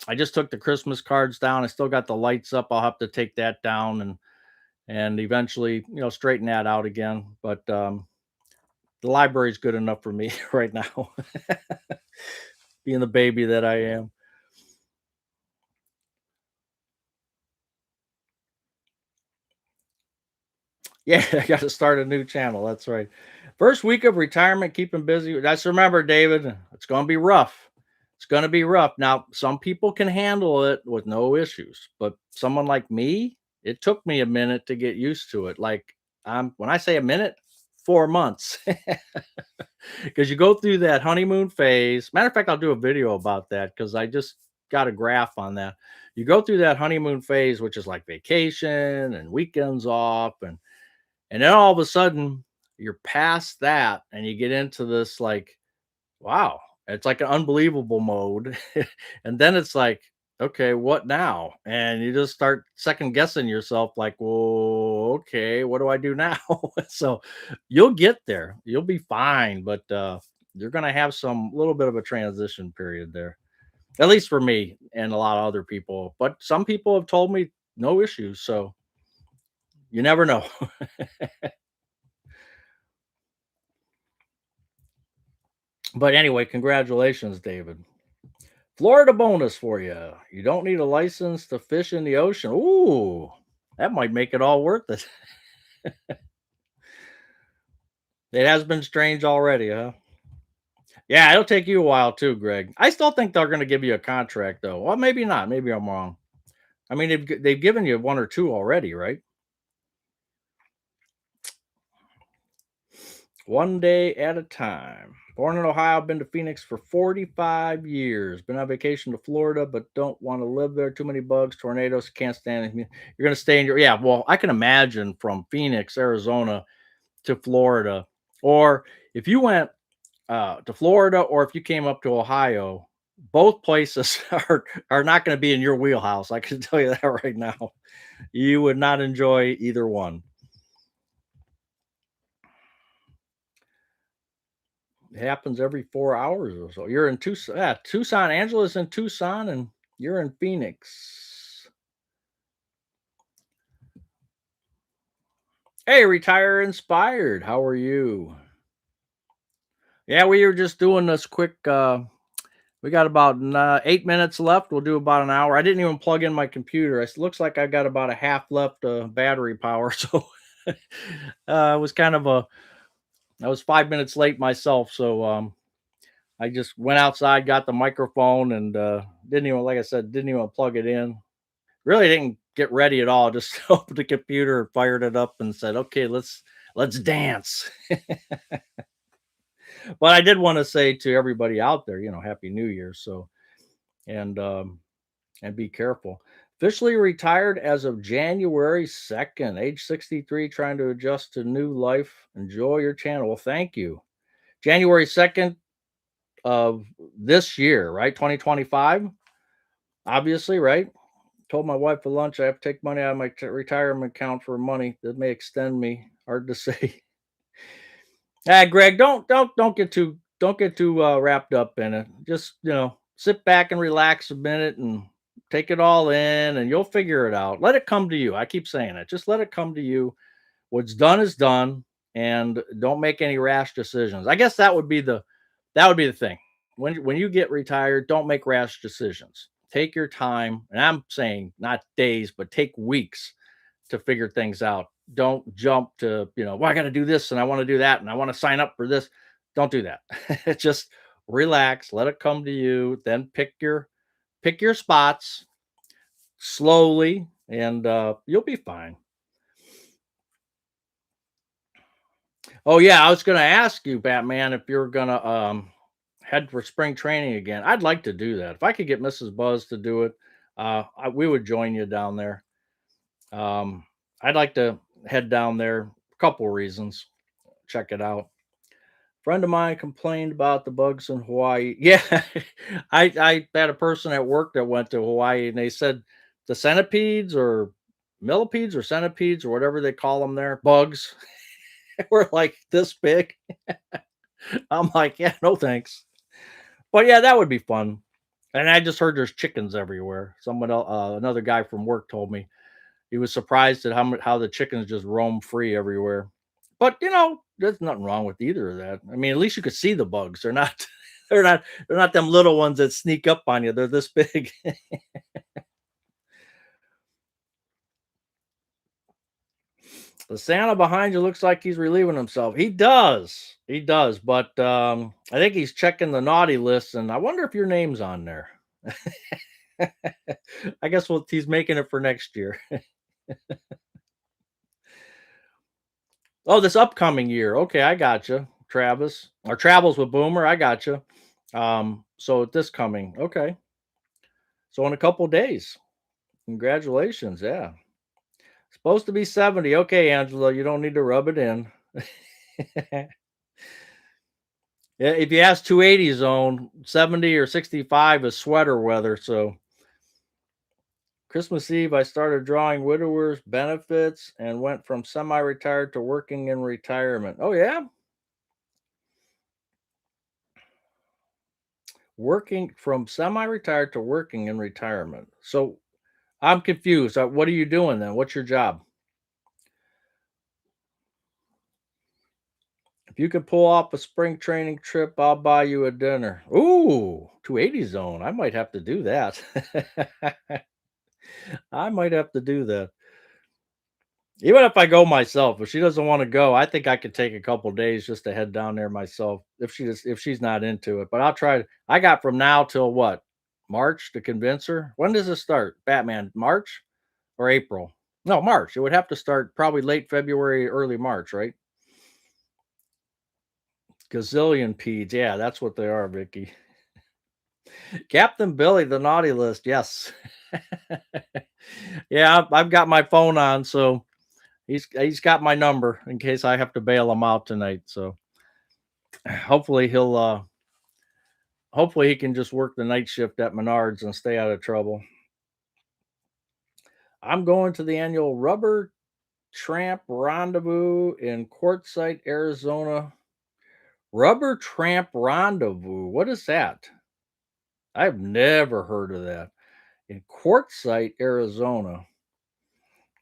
I just took the Christmas cards down. I still got the lights up. I'll have to take that down and eventually, straighten that out again. But the library's good enough for me right now, being the baby that I am. Yeah, I got to start a new channel. That's right. First week of retirement, keeping busy. That's remember, David. It's going to be rough. It's going to be rough. Now, some people can handle it with no issues, but someone like me, it took me a minute to get used to it. Like, when I say a minute, 4 months, because you go through that honeymoon phase. Matter of fact, I'll do a video about that because I just got a graph on that. You go through that honeymoon phase, which is like vacation and weekends off, and then all of a sudden you're past that and you get into this like, wow, it's like an unbelievable mode. And then it's like, okay, what now? And you just start second guessing yourself, like, well, okay, what do I do now? So you'll get there, you'll be fine, but you're gonna have some little bit of a transition period there, at least for me and a lot of other people. But some people have told me no issues, so you never know. But anyway, congratulations, David. Florida bonus for you. You don't need a license to fish in the ocean. Ooh, that might make it all worth it. It has been strange already, huh? Yeah, it'll take you a while too, Greg. I still think they're going to give you a contract though. Well, maybe not. Maybe I'm wrong. I mean, they've given you one or two already, right? One day at a time. Born in Ohio, been to Phoenix for 45 years. Been on vacation to Florida, but don't want to live there. Too many bugs, tornadoes, can't stand it. You're going to stay in your, yeah. Well, I can imagine from Phoenix, Arizona to Florida, or if you went to Florida, or if you came up to Ohio, both places are not going to be in your wheelhouse. I can tell you that right now. You would not enjoy either one. It happens every 4 hours or so. You're in Tucson. Yeah, Tucson. Angela's in Tucson, and you're in Phoenix. Hey, Retire Inspired. How are you? Yeah, we were just doing this quick. We got about 8 minutes left. We'll do about an hour. I didn't even plug in my computer. It looks like I got about a half left battery power. So it was kind of a. I was 5 minutes late myself. So I just went outside, got the microphone, and didn't even, like I said, didn't even plug it in. Really didn't get ready at all. Just opened the computer, fired it up, and said, "Okay, let's dance." But I did want to say to everybody out there, Happy New Year. So and and be careful. Officially retired as of January 2nd, age 63, trying to adjust to new life. Enjoy your channel. Well, thank you. January 2nd of this year, right? 2025. Obviously, right? Told my wife for lunch I have to take money out of my retirement account for money that may extend me. Hard to say. Ah, Greg, don't get too wrapped up in it. Just sit back and relax a minute and take it all in, and you'll figure it out. Let it come to you. I keep saying it. Just let it come to you. What's done is done, and don't make any rash decisions. I guess that would be the thing. When you get retired, don't make rash decisions. Take your time, and I'm saying not days, but take weeks to figure things out. Don't jump to, well, I got to do this and I want to do that and I want to sign up for this. Don't do that. Just relax, let it come to you, then pick your spots slowly, and you'll be fine. Oh yeah, I was going to ask you, Batman, if you're going to head for spring training again. I'd like to do that. If I could get Mrs. Buzz to do it, we would join you down there. Um, I'd like to head down there. A couple reasons. Check it out. Friend of mine complained about the bugs in Hawaii. Yeah, I had a person at work that went to Hawaii, and they said the centipedes or millipedes or centipedes or whatever they call them there, bugs, were like this big. I'm like, yeah, no thanks. But yeah, that would be fun. And I just heard there's chickens everywhere. Someone else, another guy from work told me he was surprised at how the chickens just roam free everywhere. But there's nothing wrong with either of that. I mean, at least you could see the bugs. They're not they're not them little ones that sneak up on you. They're this big. The Santa behind you looks like he's relieving himself. He does. He does. But I think he's checking the naughty list, and I wonder if your name's on there. I guess he's making it for next year. Oh, this upcoming year. Okay, I gotcha. Travis or travels with Boomer. I gotcha. So this coming. Okay. So in a couple days. Congratulations. Yeah. Supposed to be 70. Okay, Angela, you don't need to rub it in. Yeah, if you ask 280 zone, 70 or 65 is sweater weather. So Christmas Eve, I started drawing widowers benefits and went from semi-retired to working in retirement. Oh yeah, working from semi-retired to working in retirement. So I'm confused. What are you doing then? What's your job? If you could pull off a spring training trip, I'll buy you a dinner. Ooh, 280 zone. I might have to do that. I might have to do that. Even if I go myself, if she doesn't want to go, I think I could take a couple days just to head down there myself if she's not into it. But I'll try. I got from now till what? March to convince her. When does it start? Batman, March or April? No, March. It would have to start probably late February, early March, right? Gazillion pedes. Yeah, that's what they are, Vicky. Captain Billy, the naughty list. Yes. Yeah, I've got my phone on, so he's got my number in case I have to bail him out tonight. So hopefully hopefully he can just work the night shift at Menards and stay out of trouble. I'm going to the annual Rubber Tramp Rendezvous in Quartzsite, Arizona. Rubber Tramp Rendezvous. What is that? I've never heard of that. In Quartzsite, Arizona.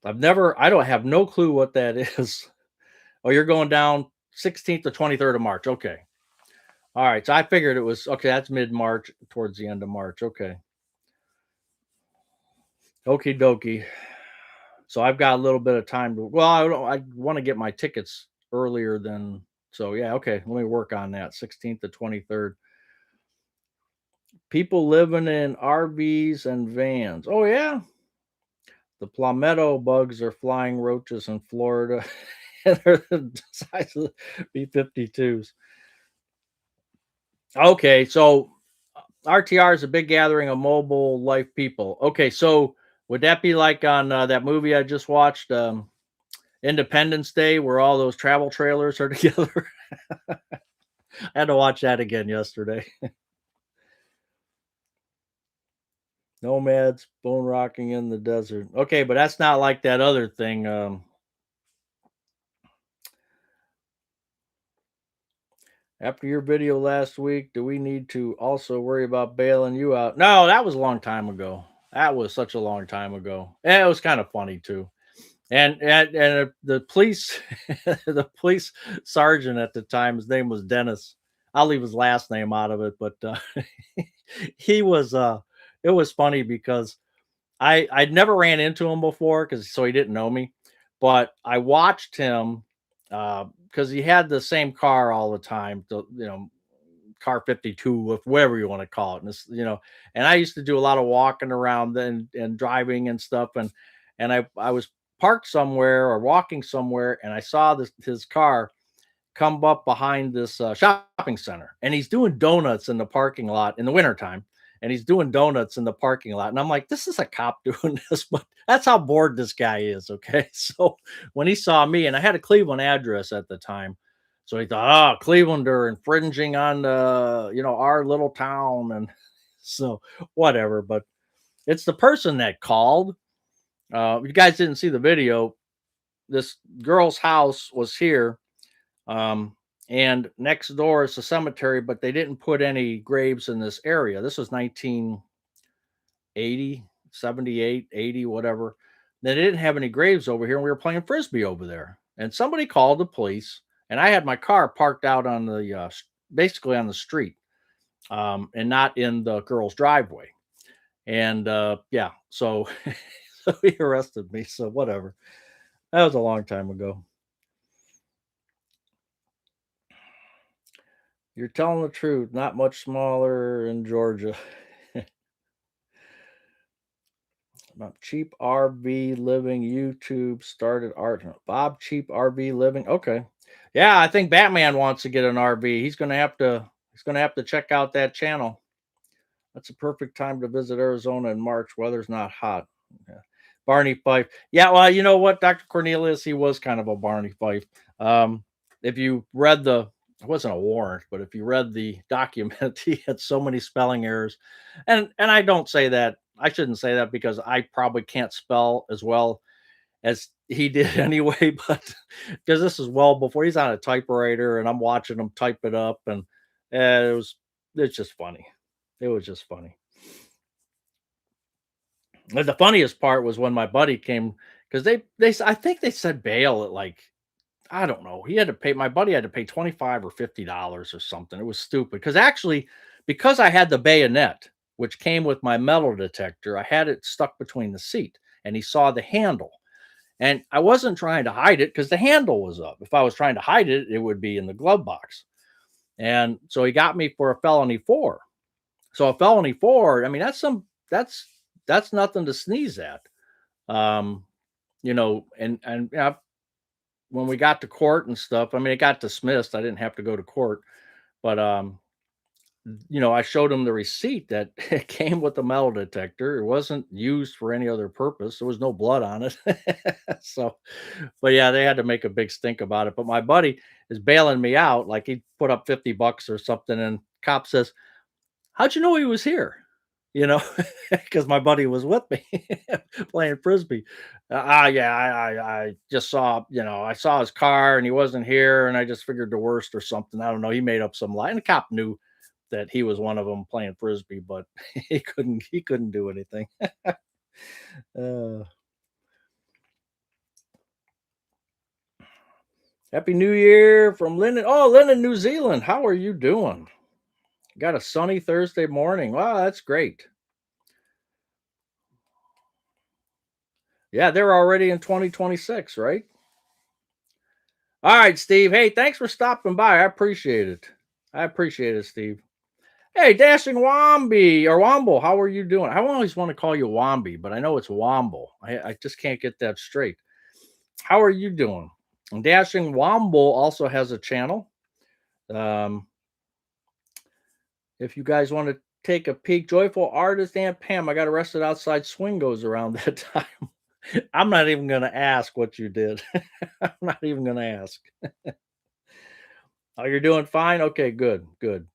I don't have no clue what that is. Oh, you're going down 16th to 23rd of March. Okay. All right. So I figured it was okay. That's mid March, towards the end of March. Okay. Okie dokie. So I've got a little bit of time to, well, I want to get my tickets earlier than, so yeah. Okay. Let me work on that. 16th to 23rd. People living in RVs and vans. Oh, yeah. The palmetto bugs are flying roaches in Florida. And they're the size of B-52s. Okay, so RTR is a big gathering of mobile life people. Okay, so would that be like on that movie I just watched, Independence Day, where all those travel trailers are together? I had to watch that again yesterday. Nomads bone rocking in the desert. Okay, but that's not like that other thing. After your video last week, do we need to also worry about bailing you out? No, that was a long time ago. That was such a long time ago. And it was kind of funny too. And the police the police sergeant at the time, his name was Dennis. I'll leave his last name out of it, but he was it was funny because I'd never ran into him before, because so he didn't know me, but I watched him because he had the same car all the time, car 52, if whatever you want to call it. And and I used to do a lot of walking around and driving and stuff. And I was parked somewhere or walking somewhere, and I saw his car come up behind this shopping center, and he's doing donuts in the parking lot in the wintertime. And he's doing donuts in the parking lot. And I'm like, this is a cop doing this, but that's how bored this guy is. Okay. So when he saw me, and I had a Cleveland address at the time, so he thought, oh, Cleveland are infringing on our little town. And so whatever. But it's the person that called. You guys didn't see the video. This girl's house was here, and next door is a cemetery, but they didn't put any graves in this area. This was 1980, 78, 80, whatever. They didn't have any graves over here, and we were playing frisbee over there. And somebody called the police, and I had my car parked out on the basically on the street, and not in the girl's driveway. And yeah, so so he arrested me. So whatever. That was a long time ago. You're telling the truth. Not much smaller in Georgia. Cheap RV Living YouTube started art. Bob Cheap RV Living. Okay. Yeah, I think Batman wants to get an RV. He's gonna have to check out that channel. That's a perfect time to visit Arizona in March. Weather's not hot. Yeah. Barney Fife. Yeah, well, you know what, Dr. Cornelius, he was kind of a Barney Fife. Um, if you read it wasn't a warrant, but if you read the document, he had so many spelling errors. And I don't say that. I shouldn't say that because I probably can't spell as well as he did anyway, but because this is well before he's on a typewriter and I'm watching him type it up and it's just funny. It was just funny. And the funniest part was when my buddy came because I think they said bail at like I don't know. He had to pay my buddy had to pay 25 or $50 or something. It was stupid because actually because I had the bayonet which came with my metal detector, I had it stuck between the seat and he saw the handle. And I wasn't trying to hide it because the handle was up. If I was trying to hide it, it would be in the glove box. And so he got me for a felony 4. So a felony 4, I mean, that's nothing to sneeze at. Um, and when we got to court and stuff, I mean, it got dismissed. I didn't have to go to court, but I showed him the receipt that it came with the metal detector. It wasn't used for any other purpose. There was no blood on it. So, but yeah, they had to make a big stink about it. But my buddy is bailing me out. Like he put up $50 or something. And cop says, how'd you know he was here? Because my buddy was with me playing frisbee. Yeah, I just saw, I saw his car and he wasn't here, and I just figured the worst or something. I don't know. He made up some lie, and the cop knew that he was one of them playing frisbee, but he couldn't do anything. uh, Happy New Year from Lynn. Oh, Lynn in New Zealand. How are you doing? Got a sunny Thursday morning. Wow, that's great. Yeah, they're already in 2026, right? All right, Steve. Hey, thanks for stopping by. I appreciate it. I appreciate it, Steve. Hey, Dashing Womby or Womble, how are you doing? I always want to call you Womby, but I know it's Womble. I just can't get that straight. How are you doing? And Dashing Womble also has a channel. Um, if you guys want to take a peek, Joyful Artist and Pam, I got arrested outside Swingos around that time. I'm not even going to ask what you did. I'm not even going to ask. Oh, you're doing fine? Okay, good, good.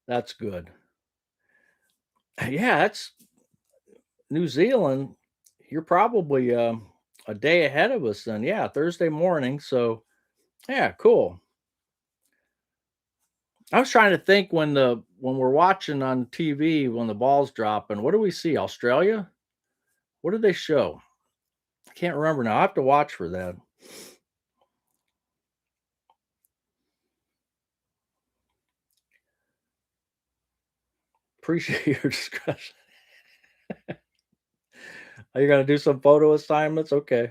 That's good. Yeah, that's New Zealand. You're probably a day ahead of us then. Yeah, Thursday morning. So, yeah, cool. I was trying to think when we're watching on TV when the ball's dropping, what do we see? Australia? What did they show? I can't remember now. I have to watch for that. Appreciate your discussion. Are you gonna do some photo assignments? Okay.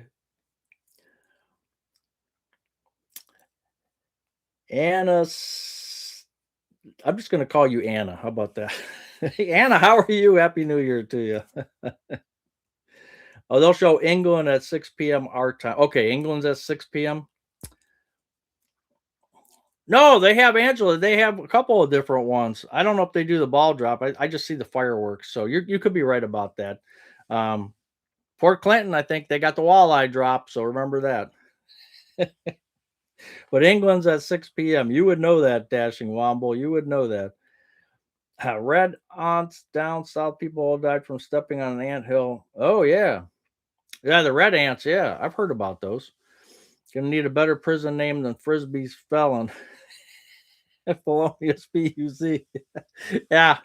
Anna, I'm just gonna call you Anna. How about that? Anna, how are you? Happy New Year to you. Oh, they'll show England at 6 p.m. our time. Okay, England's at 6 p.m. No, they have Angela. They have a couple of different ones. I don't know if they do the ball drop. I just see the fireworks. So you could be right about that. Um, Port Clinton, I think they got the walleye drop. So remember that. But England's at 6 p.m. You would know that, Dashing Womble. You would know that. Red ants down south. People all died from stepping on an ant hill. Oh yeah, yeah. The red ants. Yeah, I've heard about those. Gonna need a better prison name than Frisbee's felon. Felonious PUC. Yeah.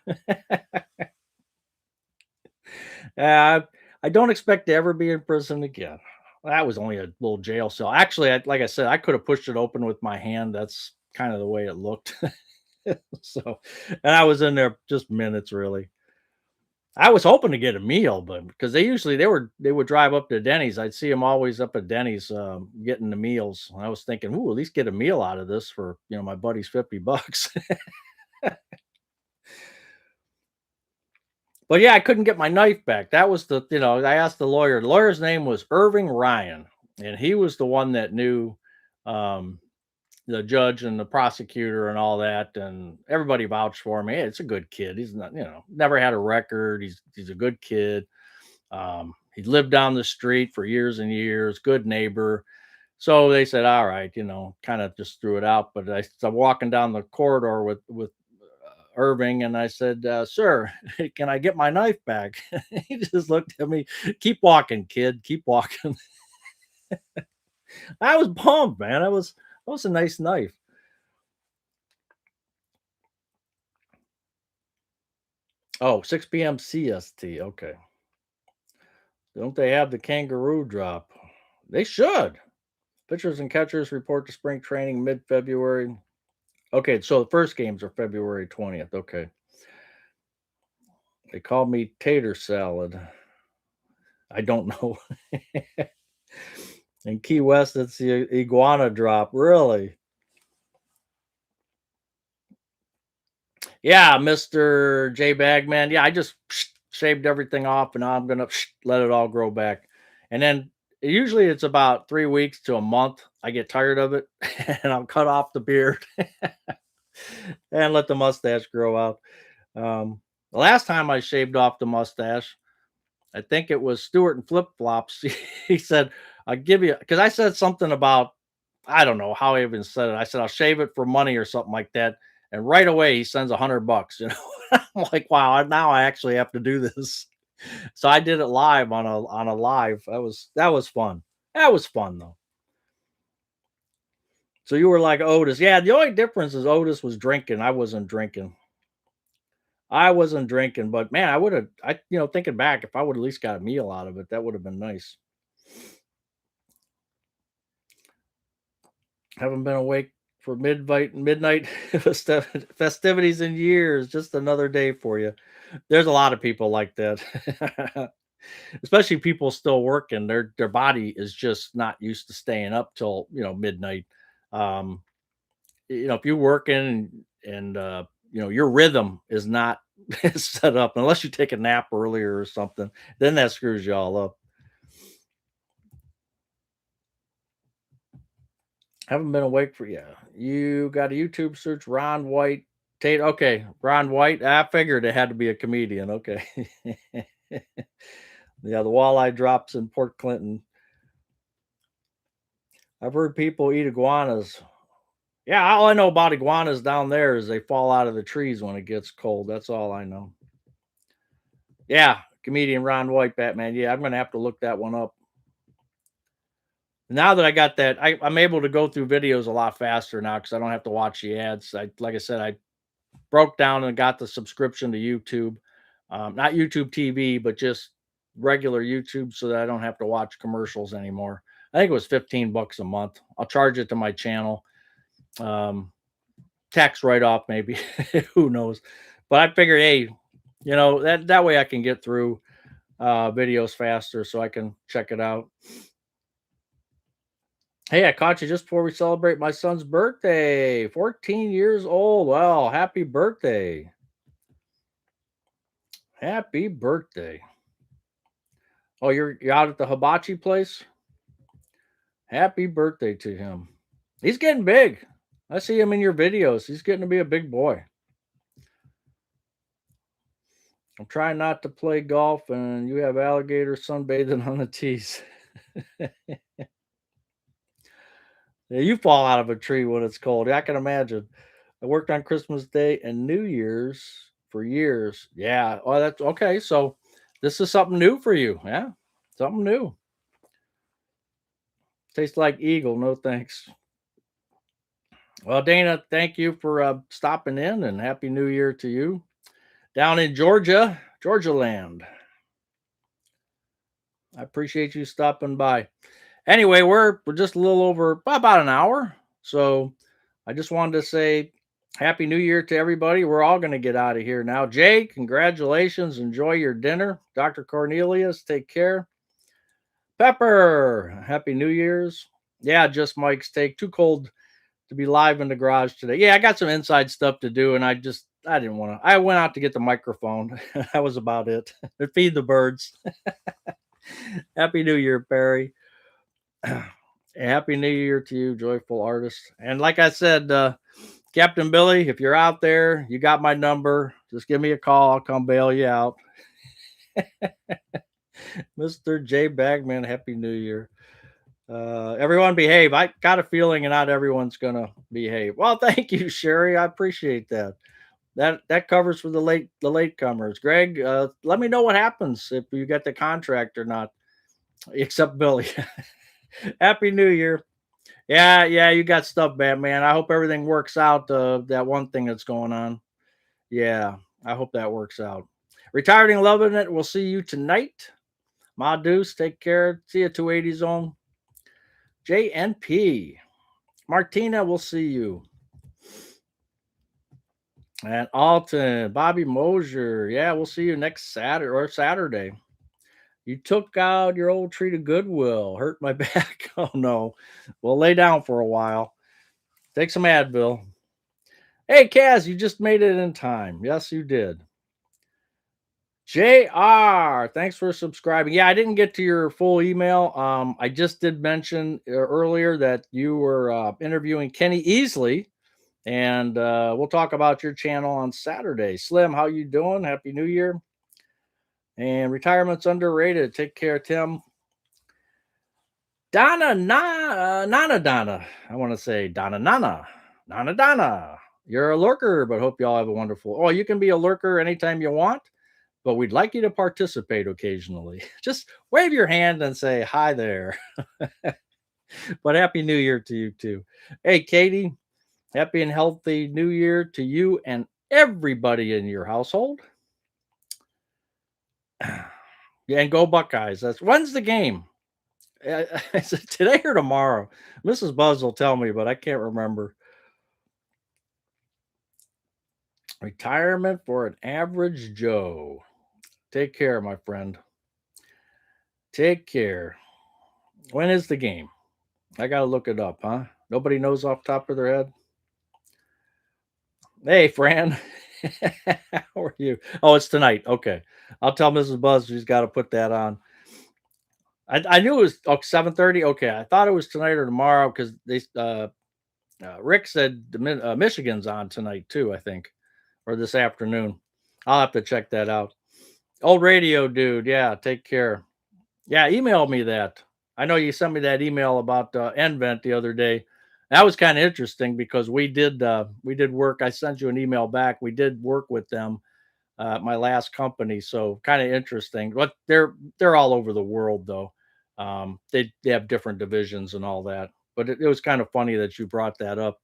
Yeah. I don't expect to ever be in prison again. That was only a little jail cell. Actually, like I said, I could have pushed it open with my hand. That's kind of the way it looked. So, and I was in there just minutes, really. I was hoping to get a meal, but because they would drive up to Denny's. I'd see them always up at Denny's getting the meals. And I was thinking, ooh, at least get a meal out of this for my buddy's $50. But yeah, I couldn't get my knife back. That was I asked the lawyer. The lawyer's name was Irving Ryan, and he was the one that knew um, the judge and the prosecutor and all that, and everybody vouched for him. Hey, it's a good kid. He's not, never had a record. He's a good kid. He lived down the street for years and years. Good neighbor. So they said, all right, kind of just threw it out. But I'm walking down the corridor with Irving, and I said, "Sir, can I get my knife back?" He just looked at me. Keep walking, kid. Keep walking. I was pumped, man. That was a nice knife. Oh, 6 p.m. CST. Okay. Don't they have the kangaroo drop? They should. Pitchers and catchers report to spring training mid-February. Okay, so the first games are February 20th. Okay. They call me tater salad. I don't know. In Key West, it's the iguana drop. Really? Yeah, Mr. J Bagman. Yeah, I just shaved everything off, and now I'm gonna let it all grow back. And then usually it's about 3 weeks to a month. I get tired of it, and I'll cut off the beard and let the mustache grow out. The last time I shaved off the mustache, I think it was Stewart and Flip Flops. He said, "I'll give you," because I said something about, I don't know how I even said it. I said, "I'll shave it for money," or something like that. And right away he sends $100. I'm like, wow, now I actually have to do this. So I did it live on a live. That was fun. That was fun though. So you were like Otis. Yeah, the only difference is Otis was drinking. I wasn't drinking. I wasn't drinking, but man, I would have. Thinking back, if I would at least got a meal out of it, that would have been nice. Haven't been awake for midnight festivities in years. Just another day for you. There's a lot of people like that. Especially people still working. Their body is just not used to staying up till, midnight. Um, if you're working and your rhythm is not set up unless you take a nap earlier or something, then that screws you all up. Haven't been awake for, yeah. You got a YouTube search Ron White Tate. Okay, Ron White. I figured it had to be a comedian. Okay. Yeah, the walleye drops in Port Clinton. I've heard people eat iguanas. Yeah, all I know about iguanas down there is they fall out of the trees when it gets cold. That's all I know. Yeah, comedian Ron White, Batman. Yeah, I'm gonna have to look that one up. Now that I got that, I'm able to go through videos a lot faster now because I don't have to watch the ads. Like I said, I broke down and got the subscription to YouTube, not YouTube TV, but just regular YouTube, so that I don't have to watch commercials anymore. I think it was $15 a month. I'll charge it to my channel. Um, Tax write off, maybe. Who knows? But I figured, hey, that way I can get through videos faster, so I can check it out. Hey, I caught you just before we celebrate my son's birthday. 14 years old. Well, happy birthday. Happy birthday. Oh, you're out at the hibachi place? Happy birthday to him. He's getting big. I see him in your videos. He's getting to be a big boy. I'm trying not to play golf, and you have alligators sunbathing on the tees. Yeah, you fall out of a tree when it's cold. I can imagine. I worked on Christmas Day and New Year's for years. Yeah. Oh, that's okay. So this is something new for you. Yeah. Something new. Tastes like eagle. No thanks. Well, Dana, thank you for stopping in, and happy New Year to you down in Georgia, Georgia land. I appreciate you stopping by. Anyway, we're just a little over about an hour. So I just wanted to say Happy New Year to everybody. We're all going to get out of here now. Jay, congratulations. Enjoy your dinner. Dr. Cornelius, take care. Pepper, Happy New Year's. Yeah, just Mike's take. Too cold to be live in the garage today. Yeah, I got some inside stuff to do, and I didn't want to. I went out to get the microphone. That was about it. And feed the birds. Happy New Year, Barry. Happy New Year to you, joyful artist. And like I said, Captain Billy, if you're out there, you got my number. Just give me a call. I'll come bail you out. Mr. J Bagman, Happy New Year. Everyone behave. I got a feeling not everyone's gonna behave. Well, thank you, Sherry. I appreciate that. That covers for the latecomers. Greg, let me know what happens if you get the contract or not. Except Billy. Happy New Year. Yeah, you got stuff, Batman. I hope everything works out. That one thing that's going on. Yeah, I hope that works out. Retired and loving it. We'll see you tonight. Ma Deuce, take care. See you 280 zone. JNP. Martina, we'll see you. And Alton, Bobby Mosier. Yeah, we'll see you next Saturday. You took out your old tree to Goodwill. Hurt my back. Oh no. We'll lay down for a while. Take some Advil. Hey, Kaz, you just made it in time. Yes, you did. JR, thanks for subscribing. Yeah, I didn't get to your full email. I just did mention earlier that you were interviewing Kenny Easley, and we'll talk about your channel on Saturday. Slim, how you doing? Happy New Year. And retirement's underrated. Take care, Tim. Nana Donna. I want to say Donna. You're a lurker, but hope y'all have a wonderful. Oh, you can be a lurker anytime you want, but we'd like you to participate occasionally. Just wave your hand and say hi there. But Happy New Year to you too. Hey, Katie, happy and healthy New Year to you and everybody in your household. Yeah, and go Buckeyes. When's the game? Is it today or tomorrow? Mrs. Buzz will tell me, but I can't remember. Retirement for an average Joe. Take care, my friend. Take care. When is the game? I gotta look it up, huh? Nobody knows off top of their head. Hey, Fran. How are you? Oh, it's tonight. Okay. I'll tell Mrs. Buzz she's got to put that on. I knew it was 7:30. Okay. I thought it was tonight or tomorrow because Rick said Michigan's on tonight too, I think, or this afternoon. I'll have to check that out. Old radio dude. Yeah. Take care. Yeah. Email me that. I know you sent me that email about nVent the other day. That was kind of interesting because we did work. I sent you an email back. We did work with them, my last company. So kind of interesting. But they're all over the world though. They have different divisions and all that. But it was kind of funny that you brought that up.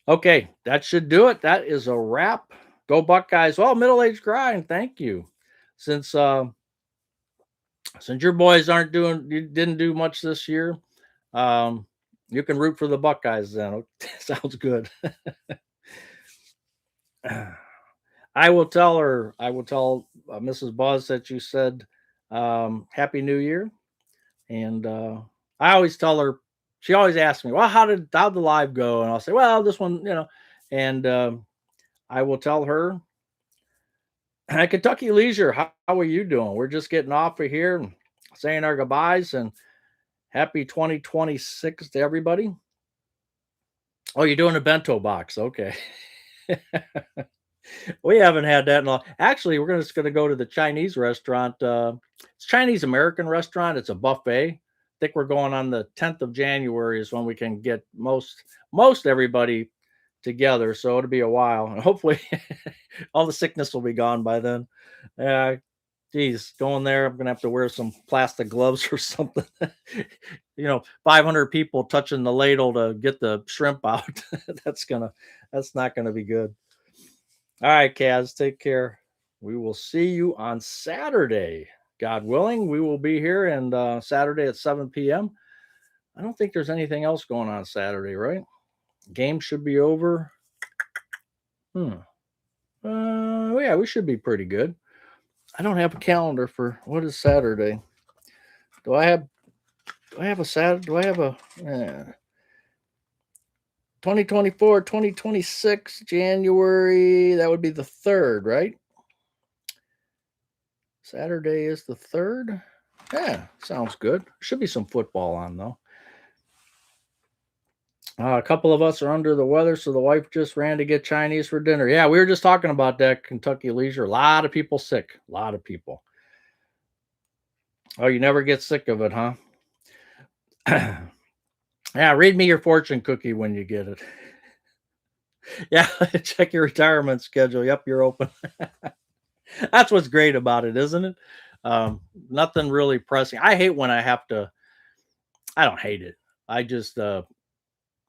Okay, that should do it. That is a wrap. Go Buckeyes. Well, middle-aged grind. Thank you. Since your boys didn't do much this year, you can root for the Buckeyes then. Sounds good. I will tell Mrs. Buzz that you said Happy New Year. And I always tell her, she always asks me, well, how'd the live go? And I'll say, well, this one, and I will tell her, Kentucky Leisure, how are you doing? We're just getting off of here, saying our goodbyes, and happy 2026 to everybody. Oh, you're doing a bento box. Okay. We haven't had that in a long. Actually, we're just going to go to the Chinese restaurant. It's Chinese American restaurant. It's a buffet. I think we're going on the 10th of January is when we can get most everybody together. So it'll be a while, and hopefully, all the sickness will be gone by then. Geez, going there, I'm gonna have to wear some plastic gloves or something. 500 people touching the ladle to get the shrimp out. That's not gonna be good. All right, Kaz, take care. We will see you on Saturday. God willing, we will be here and Saturday at 7 p.m. I don't think there's anything else going on Saturday, right? Game should be over. Hmm. Yeah, we should be pretty good. I don't have a calendar for what is Saturday. Do I have? Do I have a Saturday? Do I have a? 2024, 2026, January. That would be the 3rd, right? Saturday is the 3rd. Yeah, sounds good. Should be some football on, though. A couple of us are under the weather, so the wife just ran to get Chinese for dinner. Yeah, we were just talking about that Kentucky Leisure. A lot of people sick. A lot of people. Oh, you never get sick of it, huh? Yeah, read me your fortune cookie when you get it. Yeah, check your retirement schedule. Yep, you're open. That's what's great about it, isn't it? Nothing really pressing. I hate when I have to. I don't hate it. I just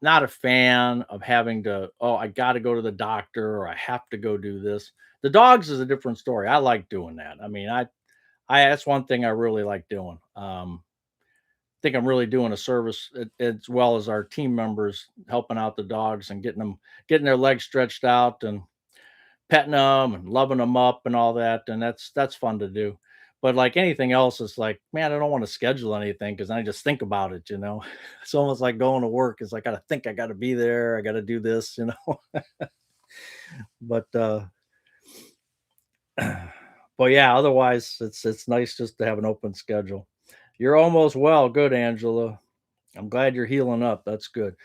not a fan of having to. Oh, I got to go to the doctor, or I have to go do this. The dogs is a different story. I like doing that. I mean, I that's one thing I really like doing. Think I'm really doing a service as well as our team members helping out the dogs and getting their legs stretched out and petting them and loving them up and all that, and that's fun to do. But like anything else, it's like, man, I don't want to schedule anything because I just think about it. It's almost like going to work. It's like I gotta think, I gotta be there, I gotta do this. But but yeah, otherwise it's nice just to have an open schedule. You're almost well. Good, Angela. I'm glad you're healing up. That's good.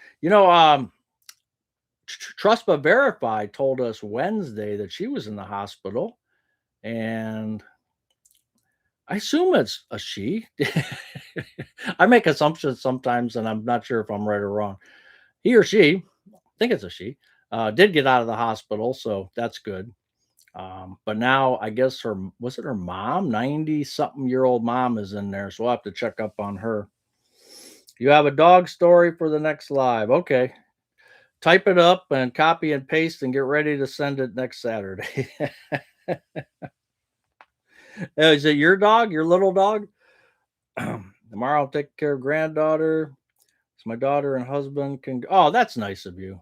Trust but Verify told us Wednesday that she was in the hospital, and I assume it's a she. I make assumptions sometimes, and I'm not sure if I'm right or wrong. He or she, I think it's a she, did get out of the hospital, so that's good. But now I guess was it her mom, 90 something year old mom is in there, so we'll have to check up on her. You have a dog story for the next live. Okay. Type it up and copy and paste and get ready to send it next Saturday. Is it your dog, your little dog? Tomorrow I'll take care of granddaughter. So my daughter and husband can. Oh, that's nice of you.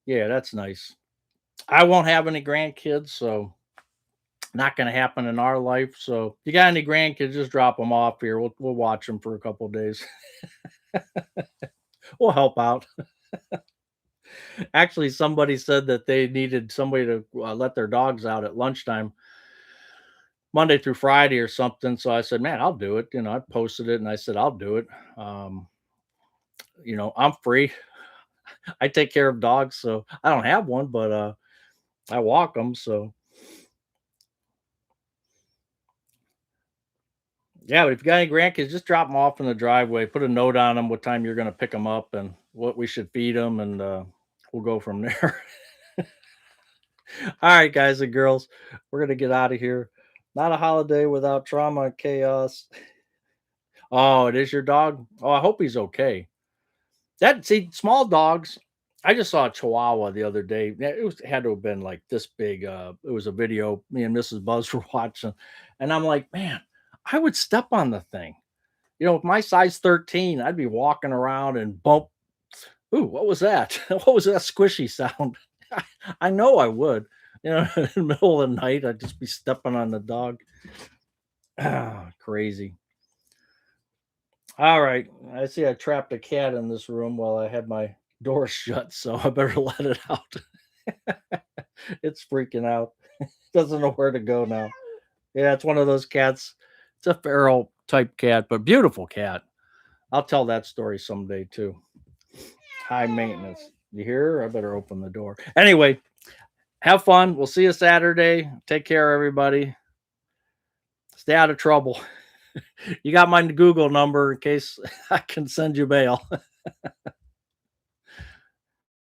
Yeah, that's nice. I won't have any grandkids, so not going to happen in our life. So if you got any grandkids, just drop them off here. We'll watch them for a couple days. We'll help out. Actually, somebody said that they needed somebody to let their dogs out at lunchtime Monday through Friday or something. So I said, man, I'll do it. I posted it and I said, I'll do it. I'm free. I take care of dogs. So I don't have one, but I walk them. So yeah, but if you got any grandkids, just drop them off in the driveway, put a note on them what time you're going to pick them up and what we should feed them. And we'll go from there. All right, guys and girls, we're going to get out of here. Not a holiday without trauma and chaos. Oh, it is your dog? Oh, I hope he's okay. Small dogs. I just saw a Chihuahua the other day. It had to have been like this big. It was a video me and Mrs. Buzz were watching, and I'm like, man, I would step on the thing. With my size 13, I'd be walking around and bump. Ooh, what was that? What was that squishy sound? I know I would. In the middle of the night, I'd just be stepping on the dog. Ah, crazy. All right. I see I trapped a cat in this room while I had my door shut, so I better let it out. It's freaking out. Doesn't know where to go now. Yeah, it's one of those cats. It's a feral type cat, but beautiful cat. I'll tell that story someday too. High maintenance. You hear? I better open the door. Anyway, have fun. We'll see you Saturday. Take care, everybody. Stay out of trouble. You got my Google number in case I can send you bail.